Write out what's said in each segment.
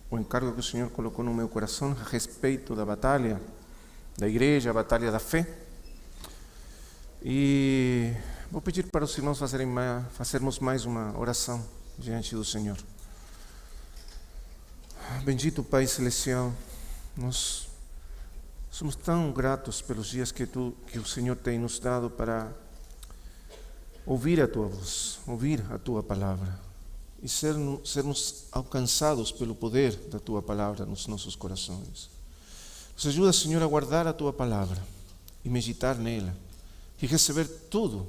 O encargo que o Senhor colocou no meu coração a respeito da batalha da igreja, a batalha da fé. E vou pedir para os irmãos fazermos mais uma oração diante do Senhor. Bendito Pai Celestial, nós somos tão gratos pelos dias que o Senhor tem nos dado para ouvir a Tua voz, ouvir a Tua palavra e sermos alcançados pelo poder da Tua palavra nos nossos corações. Nos ajuda, Senhor, a guardar a Tua palavra e meditar nela e receber toda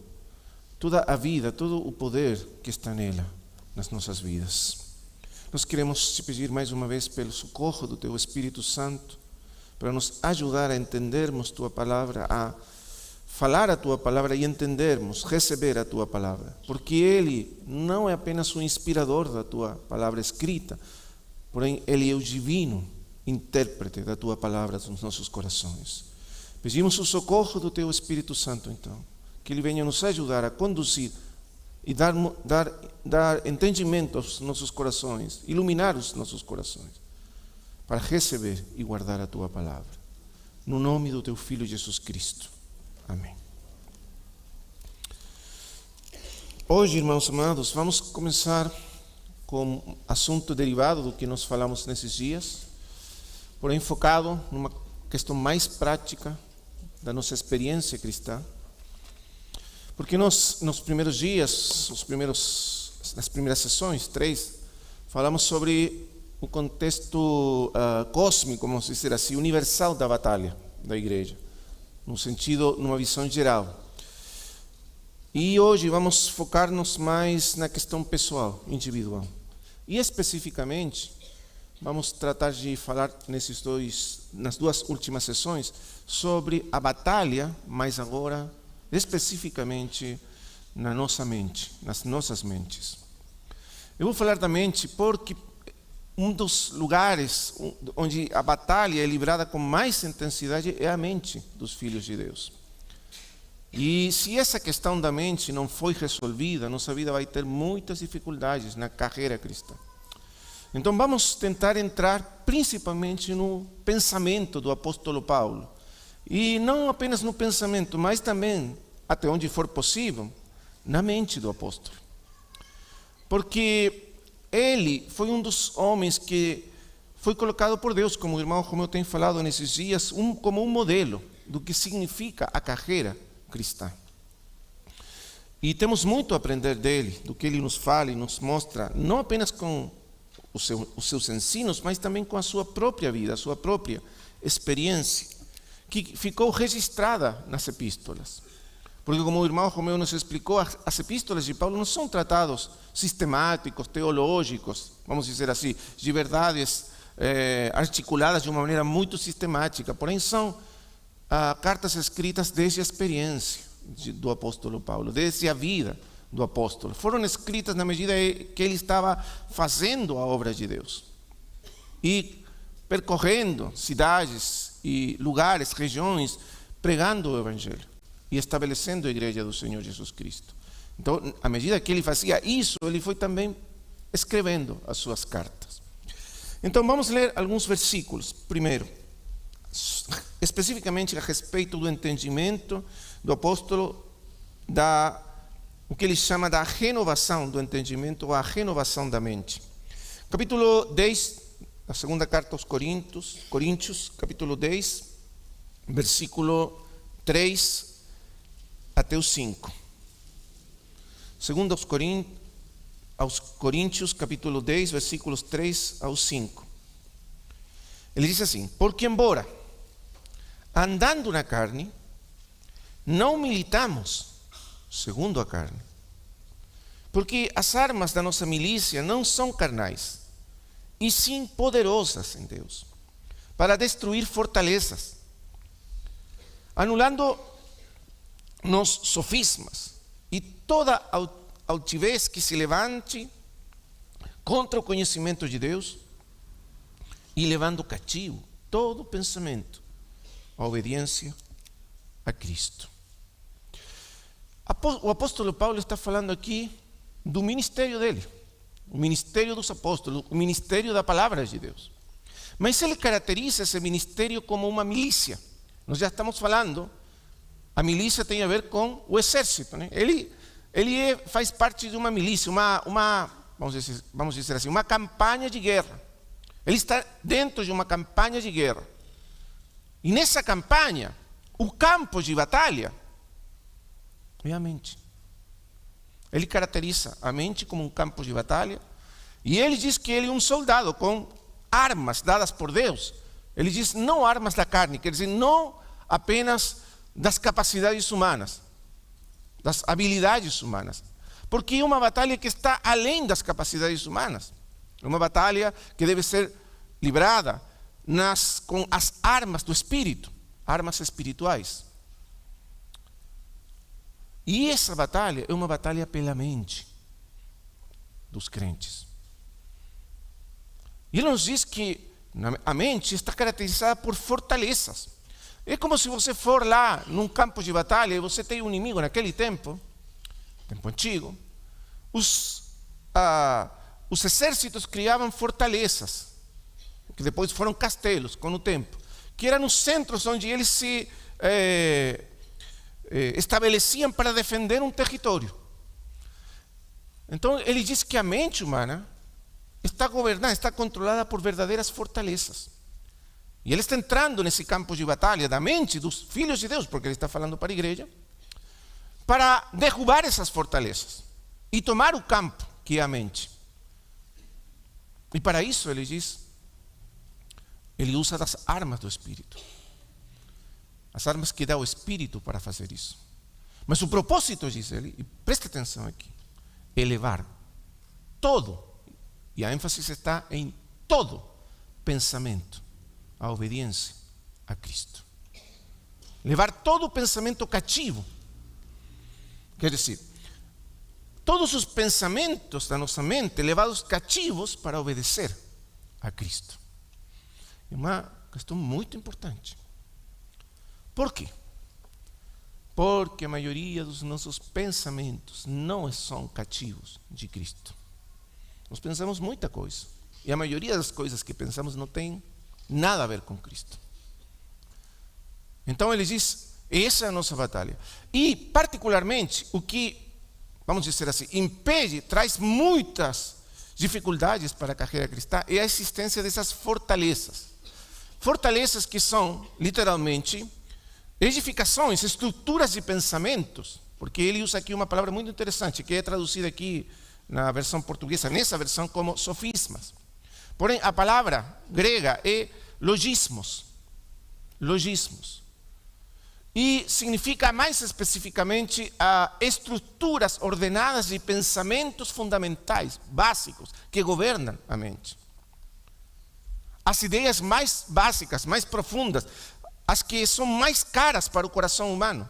a vida, todo o poder que está nela nas nossas vidas. Nós queremos te pedir mais uma vez pelo socorro do Teu Espírito Santo para nos ajudar a entendermos Tua palavra, a falar a Tua palavra e entendermos, receber a Tua palavra. Porque Ele não é apenas o inspirador da Tua palavra escrita, porém Ele é o divino intérprete da Tua palavra nos nossos corações. Pedimos o socorro do Teu Espírito Santo, então, que Ele venha nos ajudar a conduzir e dar entendimento aos nossos corações, iluminar os nossos corações, para receber e guardar a Tua palavra. No nome do Teu Filho Jesus Cristo. Amém. Hoje, irmãos amados, vamos começar com um assunto derivado do que nós falamos nesses dias, porém focado numa questão mais prática da nossa experiência cristã. Porque nós, nos primeiros dias, nas primeiras sessões, 3, falamos sobre o contexto cósmico, vamos dizer assim, universal da batalha da igreja, numa visão geral. E hoje vamos focar-nos mais na questão pessoal, individual. E especificamente, vamos tratar de falar nas duas últimas sessões sobre a batalha, mas agora especificamente na nossa mente, nas nossas mentes. Eu vou falar da mente porque um dos lugares onde a batalha é livrada com mais intensidade é a mente dos filhos de Deus. E se essa questão da mente não foi resolvida, nossa vida vai ter muitas dificuldades na carreira cristã. Então vamos tentar entrar principalmente no pensamento do apóstolo Paulo. E não apenas no pensamento, mas também, até onde for possível, na mente do apóstolo. Porque ele foi um dos homens que foi colocado por Deus, como o irmão Romeu tem falado nesses dias, como um modelo do que significa a carreira cristã. E temos muito a aprender dele, do que ele nos fala e nos mostra, não apenas com os seus ensinos, mas também com a sua própria vida, a sua própria experiência, que ficou registrada nas epístolas. Porque, como o irmão Romeu nos explicou, as epístolas de Paulo não são tratados sistemáticos, teológicos, vamos dizer assim, de verdades articuladas de uma maneira muito sistemática, porém são cartas escritas desde a experiência do apóstolo Paulo, desde a vida do apóstolo. Foram escritas na medida que ele estava fazendo a obra de Deus e percorrendo cidades e lugares, regiões, pregando o Evangelho e estabelecendo a igreja do Senhor Jesus Cristo. Então, à medida que ele fazia isso, ele foi também escrevendo as suas cartas. Então, vamos ler alguns versículos. Primeiro, especificamente a respeito do entendimento do apóstolo, o que ele chama da renovação do entendimento, ou a renovação da mente. Capítulo 10, da segunda carta aos Coríntios, capítulo 10, versículo 3 até o 5. Segundo aos Coríntios, capítulo 10, versículos 3 ao 5. Ele diz assim: porque embora andando na carne, não militamos segundo a carne. Porque as armas da nossa milícia não são carnais, e sim poderosas em Deus, para destruir fortalezas, anulando nos sofismas e toda altivez que se levante contra o conhecimento de Deus e levando cativo todo pensamento à obediência a Cristo. O apóstolo Paulo está falando aqui do ministério dele, o ministério dos apóstolos, o ministério da palavra de Deus. Mas ele caracteriza esse ministério como uma milícia. Nós já estamos falando, a milícia tem a ver com o exército, né? Ele faz parte de uma milícia, vamos dizer assim, uma campanha de guerra. Ele está dentro de uma campanha de guerra. E nessa campanha, o campo de batalha é a mente. Ele caracteriza a mente como um campo de batalha. E ele diz que ele é um soldado com armas dadas por Deus. Ele diz não armas da carne, quer dizer, não apenas das capacidades humanas, das habilidades humanas. Porque é uma batalha que está além das capacidades humanas. É uma batalha que deve ser livrada com as armas do Espírito, armas espirituais. E essa batalha é uma batalha pela mente dos crentes. E ele nos diz que a mente está caracterizada por fortalezas. É como se você for lá num campo de batalha e você tem um inimigo naquele tempo antigo. Os exércitos criavam fortalezas, que depois foram castelos com o tempo, que eram os centros onde eles se estabeleciam para defender um território. Então ele diz que a mente humana está governada, está controlada por verdadeiras fortalezas. E ele está entrando nesse campo de batalha da mente dos filhos de Deus, porque ele está falando para a igreja, para derrubar essas fortalezas e tomar o campo que é a mente. E para isso ele diz, ele usa das armas do Espírito. As armas que dá o Espírito para fazer isso. Mas o propósito, diz ele, e preste atenção aqui, é levar todo, e a ênfase está em todo pensamento, a obediência a Cristo. Levar todo o pensamento cativo. Quer dizer, todos os pensamentos da nossa mente levados cativos para obedecer a Cristo. É uma questão muito importante. Por quê? Porque a maioria dos nossos pensamentos não são cativos de Cristo. Nós pensamos muita coisa. E a maioria das coisas que pensamos não tem nada a ver com Cristo. Então ele diz, essa é a nossa batalha. E particularmente, o que, vamos dizer assim, impede, traz muitas dificuldades para a carreira cristã, é a existência dessas fortalezas. Fortalezas que são, literalmente, edificações, estruturas de pensamentos, porque ele usa aqui uma palavra muito interessante, que é traduzida aqui na versão portuguesa, nessa versão, como sofismas. Porém, a palavra grega é logismos. Logismos. E significa mais especificamente estruturas ordenadas de pensamentos fundamentais, básicos, que governam a mente. As ideias mais básicas, mais profundas, as que são mais caras para o coração humano,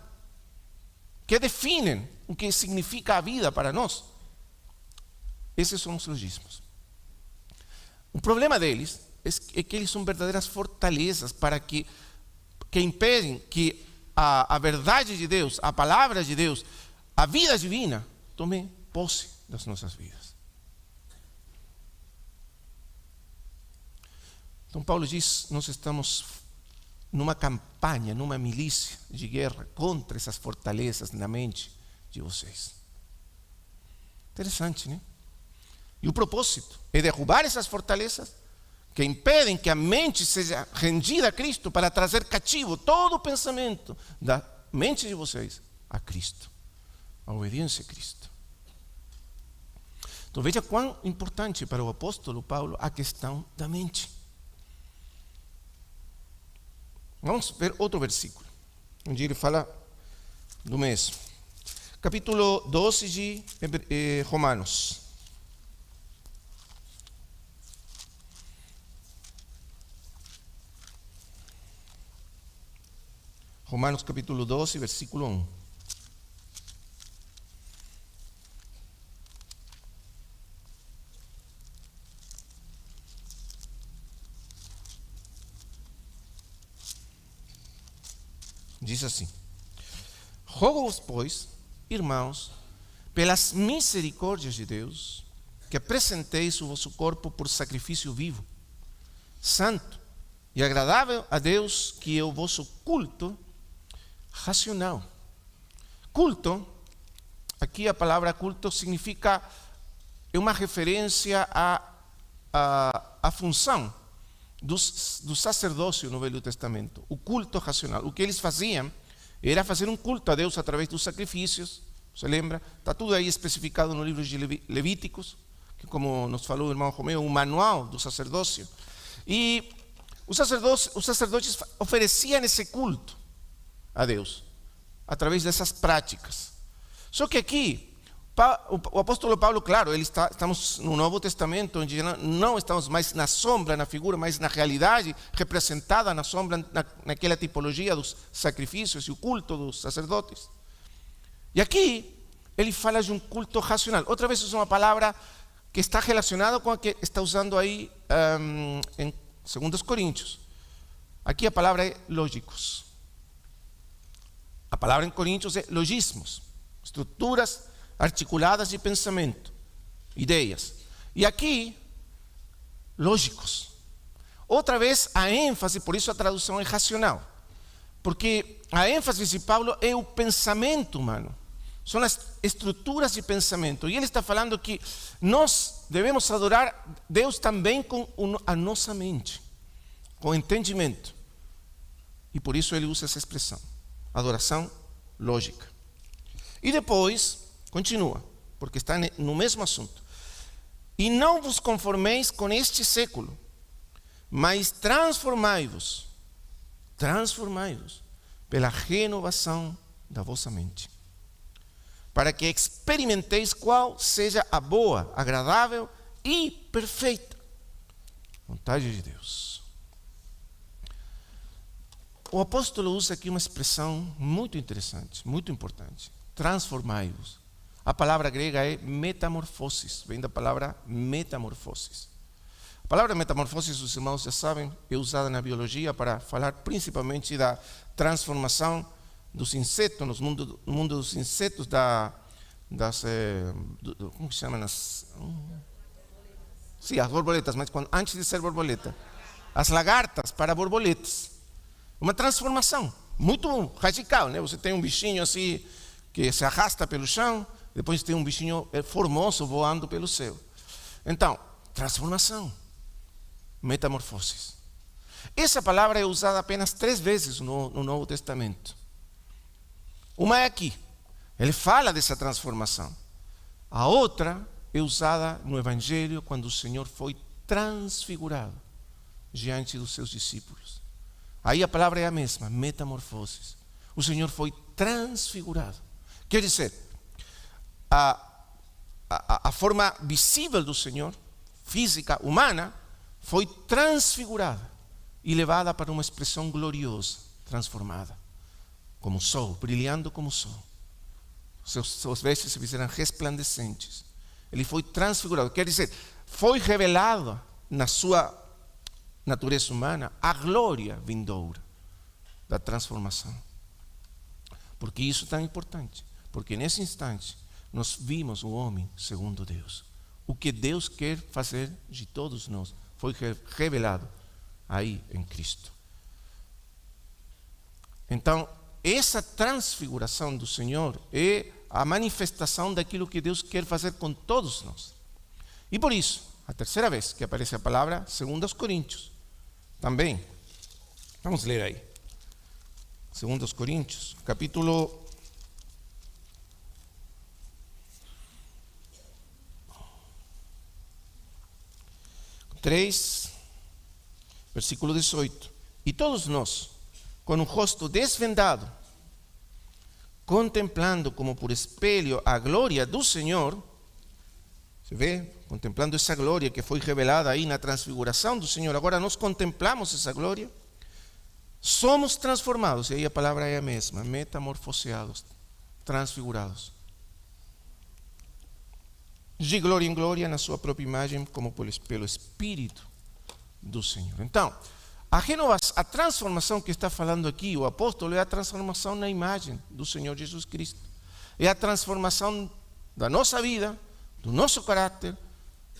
que definem o que significa a vida para nós. Esses são os logismos. O problema deles é que eles são verdadeiras fortalezas para que impedem que a verdade de Deus, a palavra de Deus, a vida divina, tome posse das nossas vidas. Então Paulo diz, nós estamos numa campanha, numa milícia de guerra contra essas fortalezas na mente de vocês. Interessante, né? E o propósito é derrubar essas fortalezas que impedem que a mente seja rendida a Cristo, para trazer cativo todo o pensamento da mente de vocês a Cristo, a obediência a Cristo. Então veja quão importante para o apóstolo Paulo a questão da mente. Vamos ver outro versículo, onde ele fala do mesmo. Capítulo 12 de Romanos. Romanos capítulo 12, versículo 1. Diz assim: rogo-vos, pois, irmãos, pelas misericórdias de Deus, que apresenteis o vosso corpo por sacrifício vivo, santo e agradável a Deus, que é o vosso culto racional. Culto, aqui a palavra culto significa, é uma referência à função do sacerdócio no Velho Testamento, o culto racional. O que eles faziam era fazer um culto a Deus através dos sacrifícios. Você lembra? Está tudo aí especificado no livro de Levíticos, que, como nos falou o irmão Romeu, um manual do sacerdócio. E os sacerdotes ofereciam esse culto a Deus através dessas práticas. Só que aqui, o apóstolo Paulo, claro, estamos no Novo Testamento, onde não estamos mais na sombra, na figura, mas na realidade representada na sombra, naquela tipologia dos sacrifícios e o culto dos sacerdotes. E aqui ele fala de um culto racional. Outra vez usa uma palavra que está relacionada com a que está usando aí em 2 Coríntios. Aqui a palavra é lógicos. A palavra em Coríntios é logismos, estruturas articuladas de pensamento, ideias. E aqui, lógicos. Outra vez a ênfase, por isso a tradução é racional. Porque a ênfase de Paulo é o pensamento humano. São as estruturas de pensamento. E ele está falando que nós devemos adorar Deus também com a nossa mente, com entendimento. E por isso ele usa essa expressão, adoração lógica. E depois, continua, porque está no mesmo assunto. E não vos conformeis com este século, mas transformai-vos pela renovação da vossa mente, para que experimenteis qual seja a boa, agradável e perfeita vontade de Deus. O apóstolo usa aqui uma expressão muito interessante, muito importante. Transformai-vos. A palavra grega é metamorfosis, vem da palavra metamorfosis. A palavra metamorfosis, os irmãos já sabem, é usada na biologia para falar principalmente da transformação dos insetos, no mundo dos insetos, como se chamam sim, as borboletas, mas antes de ser borboleta, as lagartas para borboletas. Uma transformação muito radical, né? Você tem um bichinho assim que se arrasta pelo chão, depois tem um bichinho formoso voando pelo céu. Então, transformação, metamorfoses. Essa palavra é usada apenas 3 vezes no Novo Testamento. Uma é aqui, ele fala dessa transformação. A outra é usada no Evangelho, quando o Senhor foi transfigurado diante dos seus discípulos. Aí a palavra é a mesma, metamorfoses. O Senhor foi transfigurado. Quer dizer, a forma visível do Senhor, física, humana, foi transfigurada e levada para uma expressão gloriosa, transformada, como o sol, brilhando como o sol. Suas vestes se fizeram resplandecentes. Ele foi transfigurado, quer dizer, foi revelado na sua natureza humana a glória vindoura da transformação. Porque isso é tão importante, porque nesse instante nós vimos o homem segundo Deus. O que Deus quer fazer de todos nós foi revelado aí em Cristo. Então, essa transfiguração do Senhor é a manifestação daquilo que Deus quer fazer com todos nós. E por isso, a terceira vez que aparece a palavra, 2 Coríntios, também, vamos ler aí, 2 Coríntios, capítulo 3, versículo 18. E todos nós, com o rosto desvendado, contemplando como por espelho a glória do Senhor, você vê? Contemplando essa glória que foi revelada aí na transfiguração do Senhor, agora nós contemplamos essa glória, somos transformados, e aí a palavra é a mesma, metamorfoseados, transfigurados, de glória em glória na sua própria imagem, como pelo Espírito do Senhor. Então, A transformação que está falando aqui o apóstolo é a transformação na imagem do Senhor Jesus Cristo. É a transformação da nossa vida, do nosso caráter,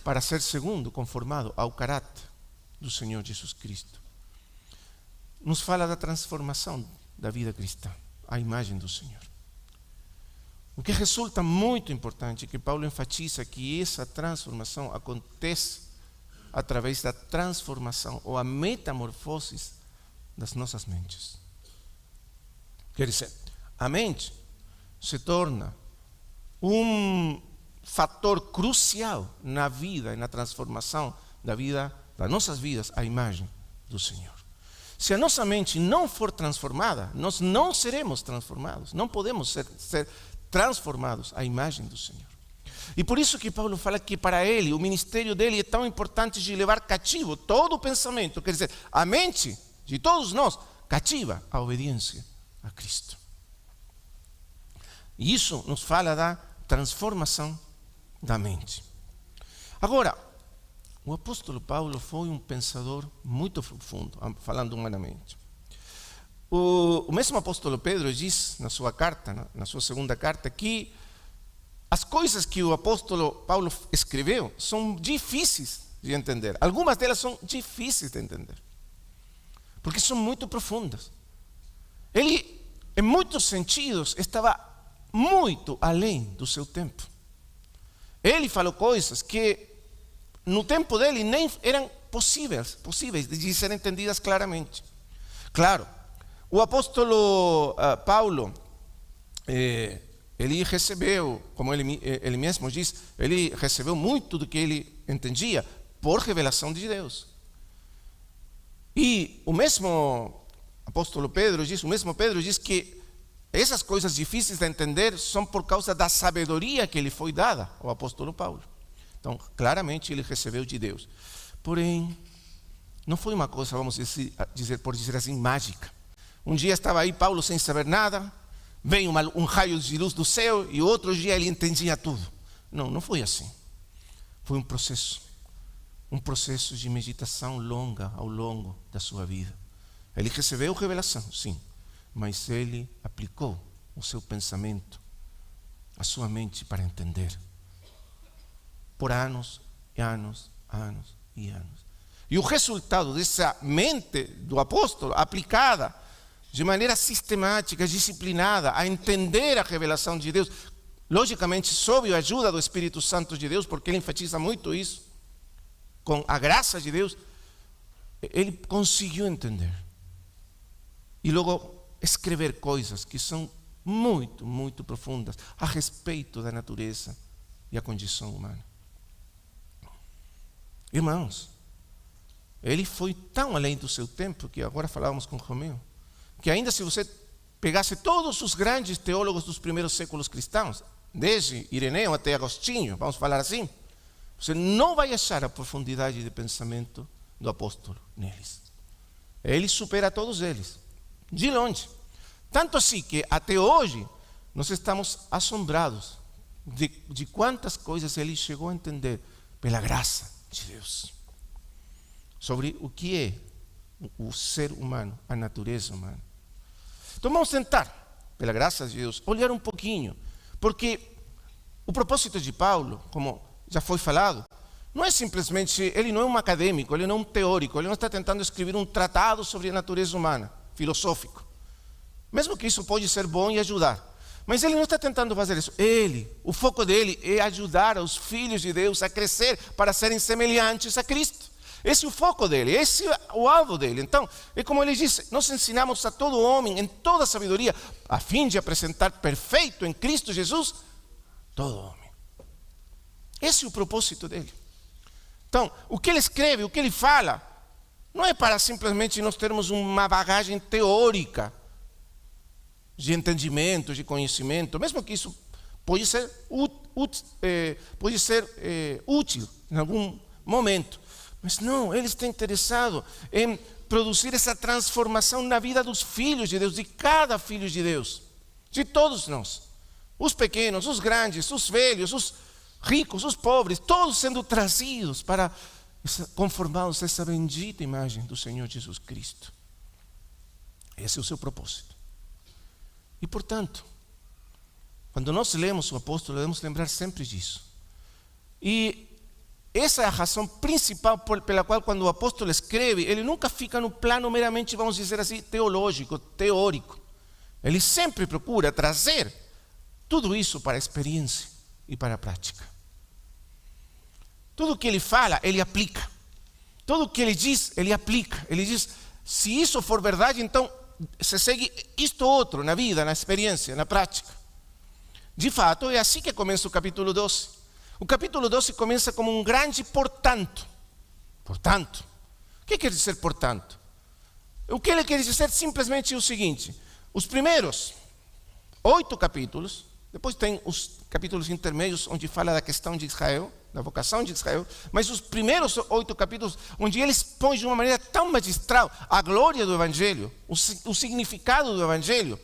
para ser segundo, conformado ao caráter do Senhor Jesus Cristo. Nos fala da transformação da vida cristã, a imagem do Senhor. O que resulta muito importante é que Paulo enfatiza que essa transformação acontece através da transformação ou a metamorfose das nossas mentes. Quer dizer, a mente se torna um fator crucial na vida e na transformação da vida, das nossas vidas, à imagem do Senhor. Se a nossa mente não for transformada, nós não seremos transformados, não podemos ser transformados à imagem do Senhor. E por isso que Paulo fala que para ele, o ministério dele é tão importante de levar cativo todo o pensamento, quer dizer, a mente de todos nós cativa a obediência a Cristo. E isso nos fala da transformação da mente. Agora, o apóstolo Paulo foi um pensador muito profundo, falando humanamente. O mesmo apóstolo Pedro diz na sua carta, na sua segunda carta, que as coisas que o apóstolo Paulo escreveu são difíceis de entender. Algumas delas são difíceis de entender, porque são muito profundas. Ele, em muitos sentidos, estava muito além do seu tempo. Ele falou coisas que no tempo dele nem eram possíveis de ser entendidas claramente. Claro, o apóstolo Paulo, ele recebeu, como ele mesmo diz, ele recebeu muito do que ele entendia por revelação de Deus. E o mesmo apóstolo Pedro diz que essas coisas difíceis de entender são por causa da sabedoria que lhe foi dada ao apóstolo Paulo. Então, claramente ele recebeu de Deus. Porém, não foi uma coisa, vamos dizer assim, mágica. Um dia estava aí Paulo sem saber nada, veio um raio de luz do céu e outro dia ele entendia tudo. Não foi assim. Foi um processo de meditação longa ao longo da sua vida. Ele recebeu revelação, sim, mas ele aplicou o seu pensamento, a sua mente para entender. Por anos e anos, anos e anos. E o resultado dessa mente do apóstolo aplicada de maneira sistemática, disciplinada, a entender a revelação de Deus, logicamente sob a ajuda do Espírito Santo de Deus, porque ele enfatiza muito isso, com a graça de Deus, ele conseguiu entender. E logo escrever coisas que são muito, muito profundas a respeito da natureza e a condição humana. Irmãos, ele foi tão além do seu tempo, que agora falávamos com Romeu, que ainda se você pegasse todos os grandes teólogos dos primeiros séculos cristãos, desde Ireneu até Agostinho, vamos falar assim, você não vai achar a profundidade de pensamento do apóstolo neles. Ele supera todos eles, de longe. Tanto assim que até hoje nós estamos assombrados de quantas coisas ele chegou a entender pela graça de Deus, sobre o que é o ser humano, a natureza humana. Então vamos tentar, pela graça de Deus, olhar um pouquinho, porque o propósito de Paulo, como já foi falado, não é simplesmente, ele não é um acadêmico, ele não é um teórico, ele não está tentando escrever um tratado sobre a natureza humana, filosófico. Mesmo que isso pode ser bom e ajudar. Mas ele não está tentando fazer isso. O foco dele é ajudar os filhos de Deus a crescer para serem semelhantes a Cristo. Esse é o foco dele, esse é o alvo dele. Então, é como ele disse, nós ensinamos a todo homem, em toda sabedoria, a fim de apresentar perfeito em Cristo Jesus, todo homem. Esse é o propósito dele. Então, o que ele escreve, o que ele fala, não é para simplesmente nós termos uma bagagem teórica, de entendimento, de conhecimento, mesmo que isso pode ser útil em algum momento. Mas não, ele está interessado em produzir essa transformação na vida dos filhos de Deus, de cada filho de Deus, de todos nós. Os pequenos, os grandes, os velhos, os ricos, os pobres, todos sendo trazidos para conformados a essa bendita imagem do Senhor Jesus Cristo. Esse é o seu propósito. E, portanto, quando nós lemos o apóstolo, devemos lembrar sempre disso. E essa é a razão principal pela qual, quando o apóstolo escreve, ele nunca fica no plano meramente, vamos dizer assim, teológico, teórico. Ele sempre procura trazer tudo isso para a experiência e para a prática. Tudo que ele fala, ele aplica. Tudo que ele diz, ele aplica. Ele diz, se isso for verdade, então se segue isto outro na vida, na experiência, na prática. De fato, é assim que começa o capítulo 12. O capítulo 12 começa como um grande portanto. Portanto. O que quer dizer portanto? O que ele quer dizer simplesmente é o seguinte: os primeiros 8 capítulos, depois tem os capítulos intermédios onde fala da questão de Israel, da vocação de Israel, mas os primeiros 8 capítulos, onde ele expõe de uma maneira tão magistral a glória do Evangelho, o significado do Evangelho,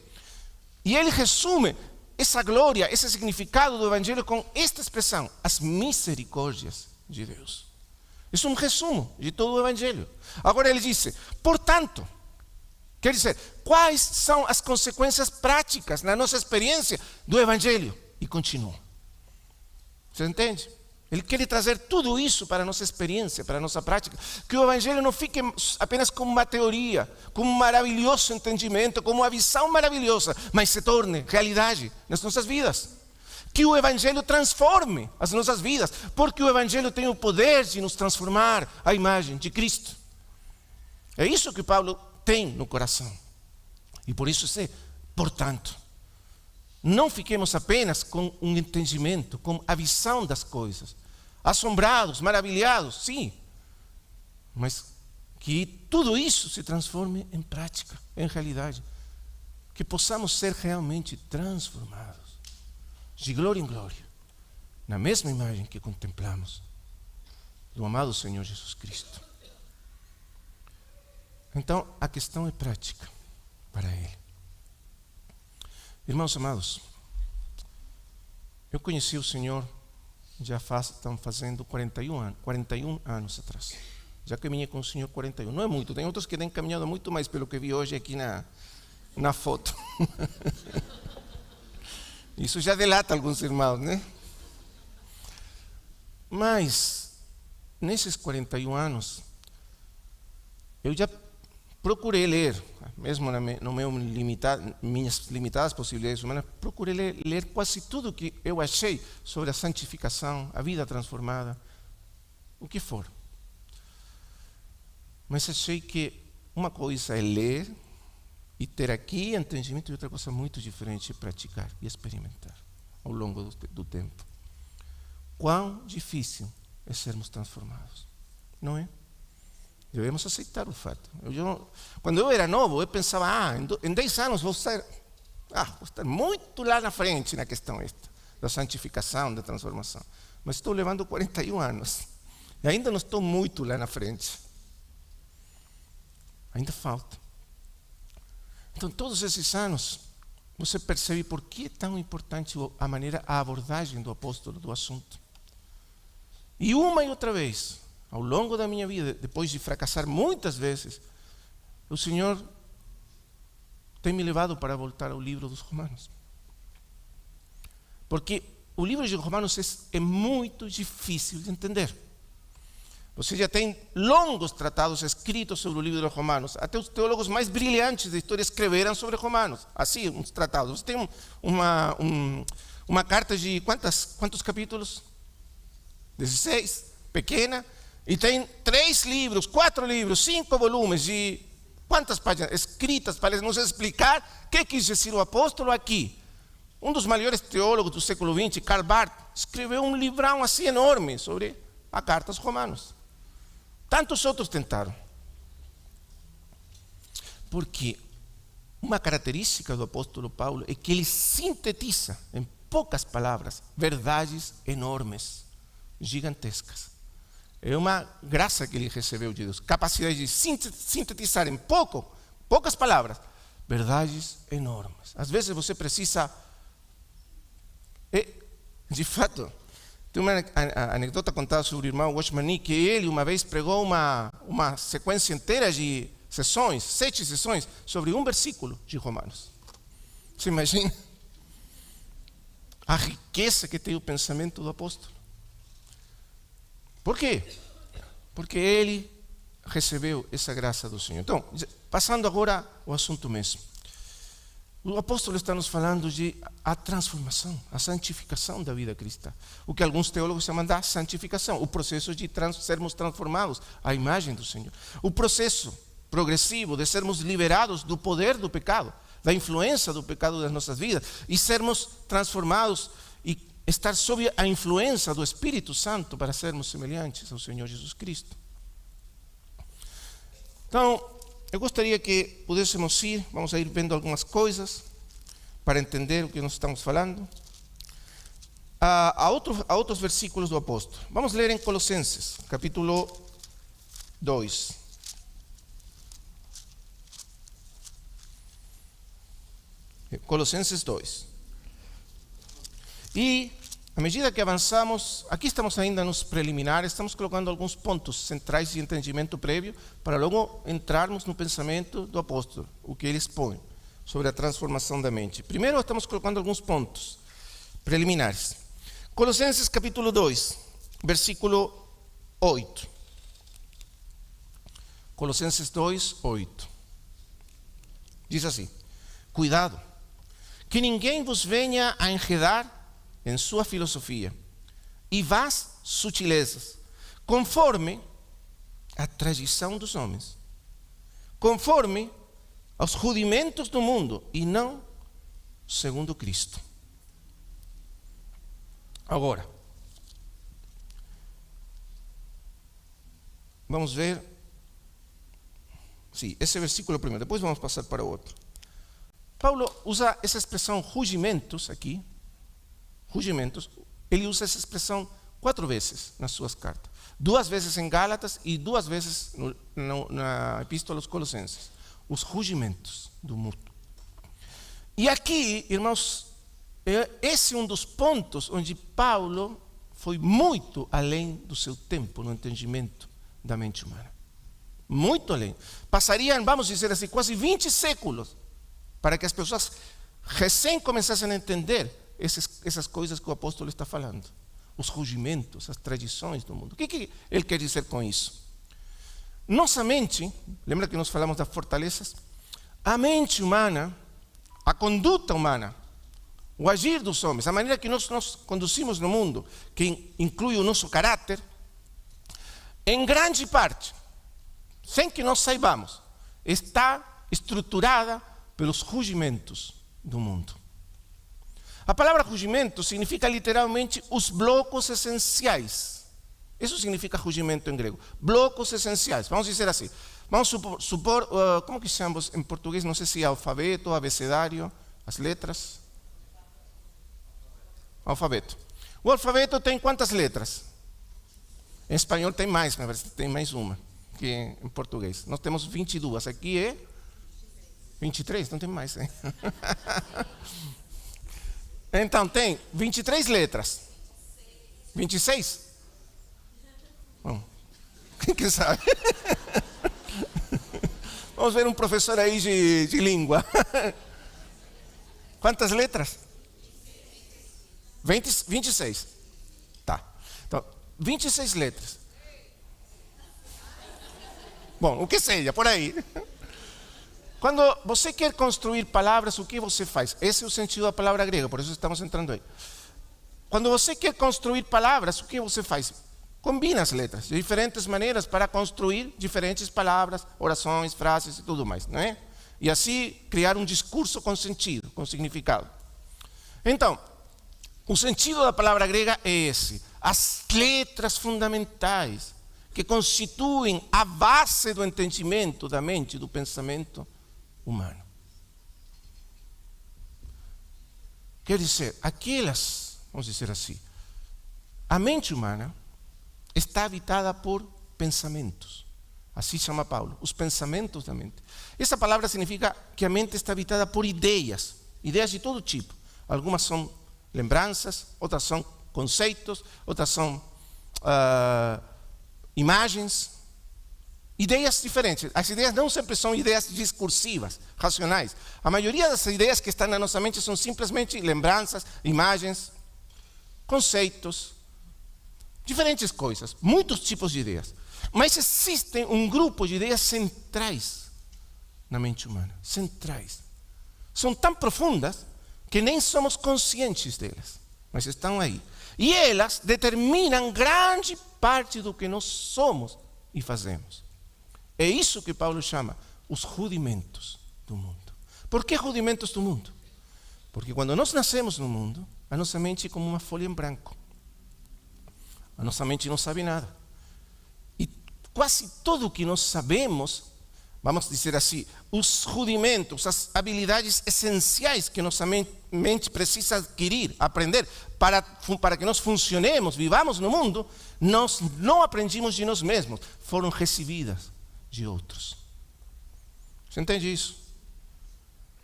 e ele resume essa glória, esse significado do Evangelho com esta expressão: as misericórdias de Deus. Isso é um resumo de todo o Evangelho. Agora ele disse, portanto, quer dizer, quais são as consequências práticas na nossa experiência do Evangelho? E continua. Você entende? Ele quer trazer tudo isso para a nossa experiência, para a nossa prática. Que o Evangelho não fique apenas como uma teoria, como um maravilhoso entendimento, como uma visão maravilhosa, mas se torne realidade nas nossas vidas. Que o Evangelho transforme as nossas vidas, porque o Evangelho tem o poder de nos transformar à imagem de Cristo. É isso que Paulo tem no coração. E por isso, portanto, não fiquemos apenas com um entendimento, com a visão das coisas, assombrados, maravilhados, sim, mas que tudo isso se transforme em prática, em realidade, que possamos ser realmente transformados, de glória em glória, na mesma imagem que contemplamos do amado Senhor Jesus Cristo. Então, a questão é prática para Ele. Irmãos amados, eu conheci o Senhor já estão fazendo 41 anos atrás. Já caminhei com o Senhor 41. Não é muito, tem outros que têm caminhado muito mais, pelo que vi hoje aqui na foto. Isso já delata alguns irmãos, né? Mas, nesses 41 anos, eu já procurei ler, mesmo minhas limitadas possibilidades humanas, procurei ler quase tudo que eu achei sobre a santificação, a vida transformada, o que for. Mas achei que uma coisa é ler e ter aqui entendimento, e outra coisa muito diferente é praticar e experimentar ao longo do tempo. Quão difícil é sermos transformados, não é? Devemos aceitar o fato. Quando eu era novo, eu pensava, em 10 anos vou estar muito lá na frente na questão da santificação, da transformação. Mas estou levando 41 anos e ainda não estou muito lá na frente. Ainda falta. Então, todos esses anos, você percebe por que é tão importante a abordagem do apóstolo do assunto. E uma e outra vez, ao longo da minha vida, depois de fracassar muitas vezes, o Senhor tem me levado para voltar ao livro dos Romanos. Porque o livro de Romanos é muito difícil de entender. Você já tem longos tratados escritos sobre o livro dos Romanos. Até os teólogos mais brilhantes da história escreveram sobre Romanos. Assim, uns tratados. Você tem uma carta de quantos capítulos? 16, pequena. E tem 3 livros, 4 livros, 5 volumes de quantas páginas? Escritas para nos explicar o que quis dizer o apóstolo aqui. Um dos maiores teólogos do século XX, Karl Barth, escreveu um livrão assim enorme sobre a carta aos Romanos. Tantos outros tentaram. Porque uma característica do apóstolo Paulo é que ele sintetiza em poucas palavras verdades enormes, gigantescas. É uma graça que ele recebeu de Deus, capacidade de sintetizar em poucas palavras, verdades enormes. Às vezes você precisa, de fato, Tem uma anedota contada sobre o irmão Watchman Nee, que ele uma vez pregou uma sequência inteira de sessões, 7 sessões, sobre um versículo de Romanos. Você imagina a riqueza que tem o pensamento do apóstolo? Por quê? Porque ele recebeu essa graça do Senhor. Então, passando agora ao assunto mesmo. O apóstolo está nos falando de a transformação, a santificação da vida cristã. O que alguns teólogos chamam da santificação, o processo de sermos transformados à imagem do Senhor. O processo progressivo de sermos liberados do poder do pecado, da influência do pecado das nossas vidas e sermos transformados e estar sob a influência do Espírito Santo para sermos semelhantes ao Senhor Jesus Cristo. Então, eu gostaria que pudéssemos ir, vamos a ir vendo algumas coisas para entender o que nós estamos falando, a outros versículos do apóstolo. Vamos ler em Colossenses, capítulo 2. Colossenses 2. E, à medida que avançamos, aqui estamos ainda nos preliminares, estamos colocando alguns pontos centrais de entendimento prévio, para logo entrarmos no pensamento do apóstolo, o que ele expõe sobre a transformação da mente. Primeiro estamos colocando alguns pontos preliminares. Colossenses capítulo 2, versículo 8. Colossenses 2, 8. Diz assim: cuidado, que ninguém vos venha a enredar em sua filosofia e vás sutilezas, conforme a tradição dos homens, conforme aos rudimentos do mundo e não segundo Cristo. Agora, vamos ver, sim, esse versículo primeiro, depois vamos passar para o outro. Paulo usa essa expressão rudimentos aqui, rudimentos, ele usa essa expressão 4 vezes nas suas cartas. 2 vezes em Gálatas e 2 vezes na Epístola aos Colossenses. Os rudimentos do mundo. E aqui, irmãos, esse é um dos pontos onde Paulo foi muito além do seu tempo no entendimento da mente humana. Muito além. Passariam, vamos dizer assim, quase 20 séculos para que as pessoas recém começassem a entender essas coisas que o apóstolo está falando, os rudimentos, as tradições do mundo. O que ele quer dizer com isso? Nossa mente, lembra que nós falamos das fortalezas? A mente humana, a conduta humana, o agir dos homens, a maneira que nós nos conduzimos no mundo, que inclui o nosso caráter, em grande parte, sem que nós saibamos, está estruturada pelos rudimentos do mundo. A palavra rudimento significa literalmente os blocos essenciais. Isso significa rudimento em grego. Blocos essenciais. Vamos dizer assim. Vamos supor, como que chamamos em português? Não sei se é alfabeto, abecedário, as letras. Alfabeto. O alfabeto tem quantas letras? Em espanhol tem mais, mas tem mais uma que em português. Nós temos 22. Aqui é 23, não tem mais, hein? Então, tem 23 letras. 26? Bom, quem sabe? Vamos ver um professor aí de língua. Quantas letras? 26. Tá. Então, 26 letras. Bom, o que seja, por aí. Quando você quer construir palavras, o que você faz? Esse é o sentido da palavra grega, por isso estamos entrando aí. Quando você quer construir palavras, o que você faz? Combina as letras de diferentes maneiras para construir diferentes palavras, orações, frases e tudo mais, não é? E assim criar um discurso com sentido, com significado. Então, o sentido da palavra grega é esse. As letras fundamentais que constituem a base do entendimento da mente, do pensamento humano. Quer dizer, vamos dizer assim, a mente humana está habitada por pensamentos. Assim chama Paulo, os pensamentos da mente. Essa palavra significa que a mente está habitada por ideias de todo tipo. Algumas são lembranças, outras são conceitos, outras são imagens, ideias diferentes. As ideias não sempre são ideias discursivas, racionais. A maioria das ideias que estão na nossa mente são simplesmente lembranças, imagens, conceitos, diferentes coisas, muitos tipos de ideias. Mas existe um grupo de ideias centrais na mente humana, centrais. São tão profundas que nem somos conscientes delas, mas estão aí. E elas determinam grande parte do que nós somos e fazemos. É isso que Paulo chama os rudimentos do mundo. Por que rudimentos do mundo? Porque quando nós nascemos no mundo, a nossa mente é como uma folha em branco. A nossa mente não sabe nada. E quase tudo o que nós sabemos, vamos dizer assim, os rudimentos, as habilidades essenciais que nossa mente precisa adquirir, aprender, para que nós funcionemos, vivamos no mundo, nós não aprendemos de nós mesmos, foram recebidas de outros. Você entende isso?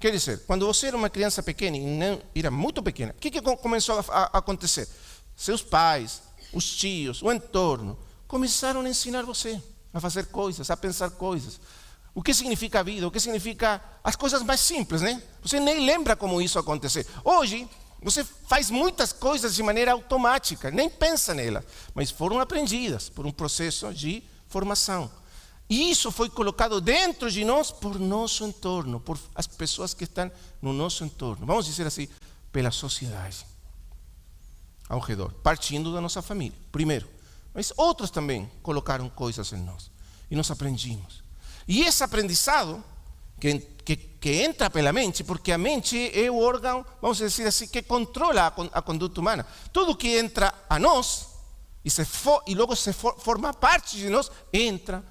Quer dizer, quando você era uma criança pequena, e não, era muito pequena, o que começou a acontecer? Seus pais, os tios, o entorno, começaram a ensinar você a fazer coisas, a pensar coisas. O que significa a vida, o que significa as coisas mais simples, né? Você nem lembra como isso aconteceu. Hoje, você faz muitas coisas de maneira automática, nem pensa nelas, mas foram aprendidas por um processo de formação. E isso foi colocado dentro de nós por nosso entorno, por as pessoas que estão no nosso entorno. Vamos dizer assim, pela sociedade ao redor, partindo da nossa família, primeiro. Mas outros também colocaram coisas em nós e nós aprendimos. E esse aprendizado que entra pela mente, porque a mente é o órgão, vamos dizer assim, que controla a conduta humana. Tudo que entra a nós e logo se forma parte de nós, entra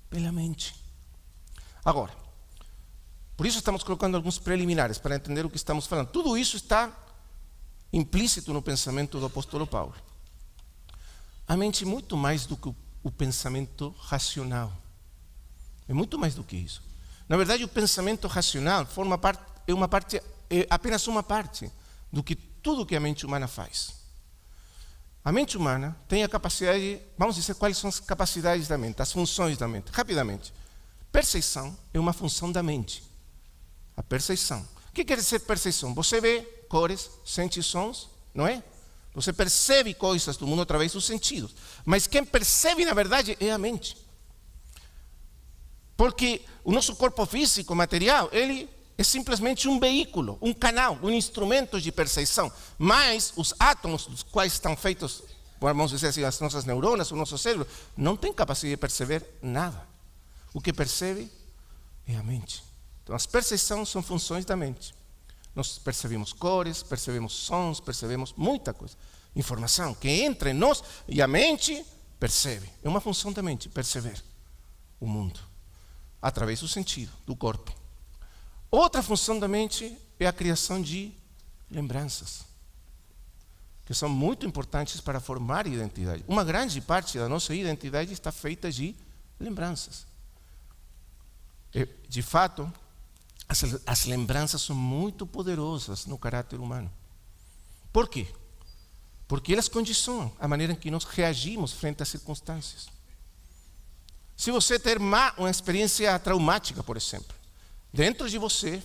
pela mente. Agora, por isso estamos colocando alguns preliminares para entender o que estamos falando. Tudo isso está implícito no pensamento do apóstolo Paulo. A mente é muito mais do que o pensamento racional. É muito mais do que isso. Na verdade, o pensamento racional é apenas uma parte do que tudo que a mente humana faz. A mente humana tem a capacidade, vamos dizer quais são as capacidades da mente, as funções da mente, rapidamente. Percepção é uma função da mente. A percepção. O que quer dizer percepção? Você vê cores, sente sons, não é? Você percebe coisas do mundo através dos sentidos. Mas quem percebe, na verdade, é a mente. Porque o nosso corpo físico, material, ele é simplesmente um veículo, um canal, um instrumento de percepção. Mas os átomos dos quais estão feitos, vamos dizer assim, as nossas neuronas, o nosso cérebro, não tem capacidade de perceber nada. O que percebe é a mente. Então, as percepções são funções da mente. Nós percebemos cores, percebemos sons, percebemos muita coisa. Informação que entra em nós e a mente percebe. É uma função da mente, perceber o mundo através do sentido, do corpo. Outra função da mente é a criação de lembranças, que são muito importantes para formar identidade. Uma grande parte da nossa identidade está feita de lembranças. De fato, as lembranças são muito poderosas no caráter humano. Por quê? Porque elas condicionam a maneira em que nós reagimos frente às circunstâncias. Se você ter uma experiência traumática, por exemplo, dentro de você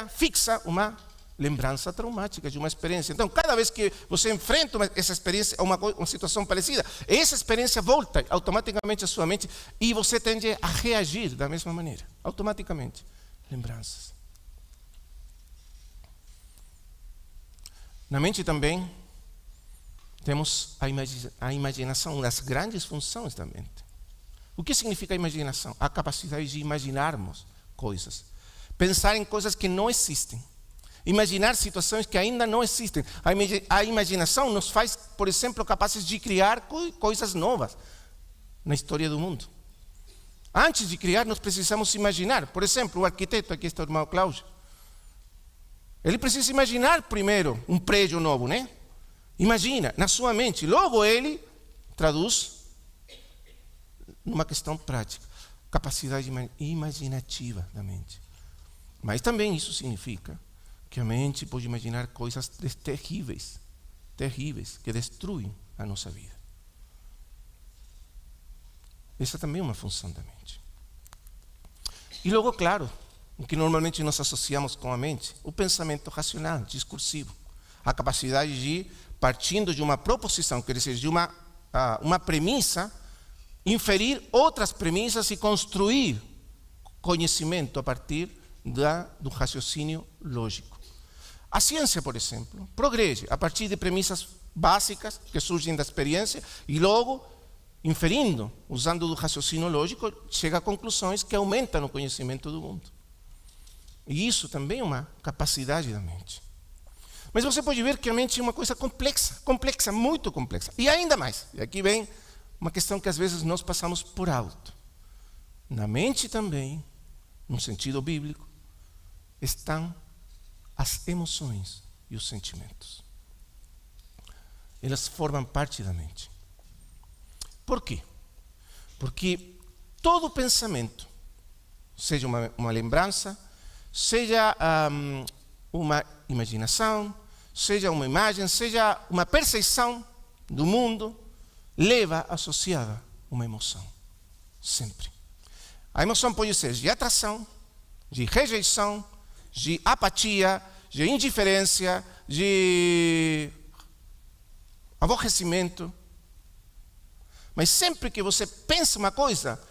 fixa uma lembrança traumática de uma experiência. Então, cada vez que você enfrenta essa experiência, uma situação parecida, essa experiência volta automaticamente à sua mente e você tende a reagir da mesma maneira, automaticamente. Lembranças. Na mente também temos a imaginação, uma das grandes funções da mente. O que significa a imaginação? A capacidade de imaginarmos coisas. Pensar em coisas que não existem. Imaginar situações que ainda não existem. A imaginação nos faz, por exemplo, capazes de criar coisas novas na história do mundo. Antes de criar, nós precisamos imaginar. Por exemplo, o arquiteto, aqui está o irmão Cláudio. Ele precisa imaginar primeiro um prédio novo, né? Imagina, na sua mente. Logo ele traduz numa questão prática. Capacidade imaginativa da mente. Mas também isso significa que a mente pode imaginar coisas terríveis. terríveis que destruem a nossa vida. Essa também é uma função da mente. E logo, claro, o que normalmente nós associamos com a mente, o pensamento racional, discursivo. A capacidade de, partindo de uma proposição, quer dizer, de uma premissa, inferir outras premissas e construir conhecimento a partir do raciocínio lógico. A ciência, por exemplo, progride a partir de premissas básicas que surgem da experiência e logo, inferindo, usando o raciocínio lógico, chega a conclusões que aumentam o conhecimento do mundo. E isso também é uma capacidade da mente. Mas você pode ver que a mente é uma coisa complexa, muito complexa. E ainda mais, e aqui vem uma questão que às vezes nós passamos por alto. Na mente também, num sentido bíblico, estão as emoções e os sentimentos. Elas formam parte da mente. Por quê? Porque todo pensamento, seja uma lembrança, seja uma imaginação, seja uma imagem, seja uma percepção do mundo, leva associada uma emoção. Sempre. A emoção pode ser de atração, de rejeição, de apatia, de indiferença, de aborrecimento. Mas sempre que você pensa uma coisa,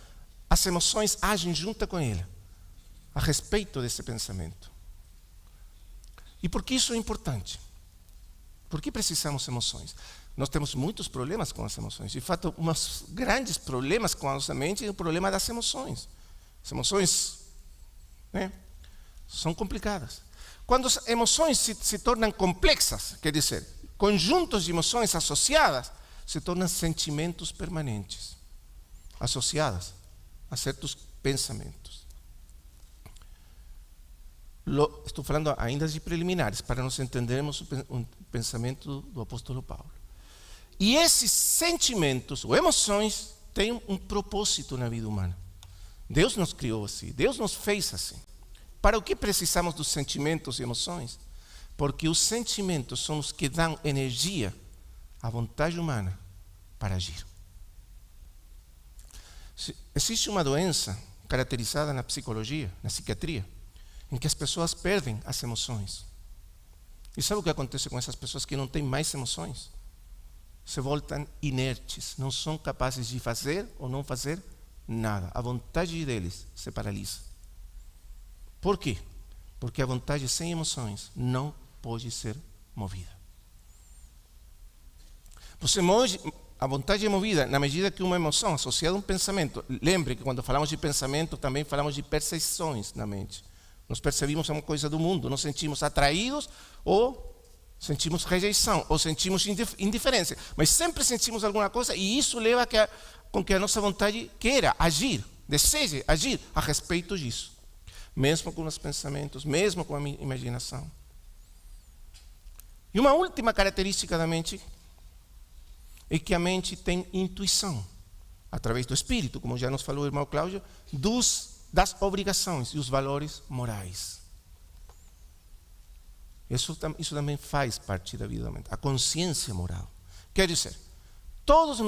as emoções agem junto com ela, a respeito desse pensamento. E por que isso é importante? Por que precisamos de emoções? Nós temos muitos problemas com as emoções. De fato, um dos grandes problemas com a nossa mente é o problema das emoções. As emoções, são complicadas. Quando as emoções se tornam complexas, quer dizer, conjuntos de emoções associadas, se tornam sentimentos permanentes, associadas a certos pensamentos. Estou falando ainda de preliminares, para nós entendermos o pensamento do apóstolo Paulo. E esses sentimentos ou emoções têm um propósito na vida humana. Deus nos criou assim, Deus nos fez assim. Para o que precisamos dos sentimentos e emoções? Porque os sentimentos são os que dão energia à vontade humana para agir. Existe uma doença caracterizada na psicologia, na psiquiatria, em que as pessoas perdem as emoções. E sabe o que acontece com essas pessoas que não têm mais emoções? Se voltam inertes, não são capazes de fazer ou não fazer nada. A vontade deles se paralisa. Por quê? Porque a vontade sem emoções não pode ser movida. A vontade é movida na medida que uma emoção associada a um pensamento. Lembre que quando falamos de pensamento, também falamos de percepções na mente. Nós percebemos uma coisa do mundo, nos sentimos atraídos ou sentimos rejeição, ou sentimos indiferença. Mas sempre sentimos alguma coisa e isso leva com que a nossa vontade queira agir, deseje agir a respeito disso. Mesmo com os pensamentos, mesmo com a imaginação. E uma última característica da mente é que a mente tem intuição, através do espírito, como já nos falou o irmão Cláudio, das obrigações e os valores morais. Isso também faz parte da vida da mente, a consciência moral. Quer dizer, todos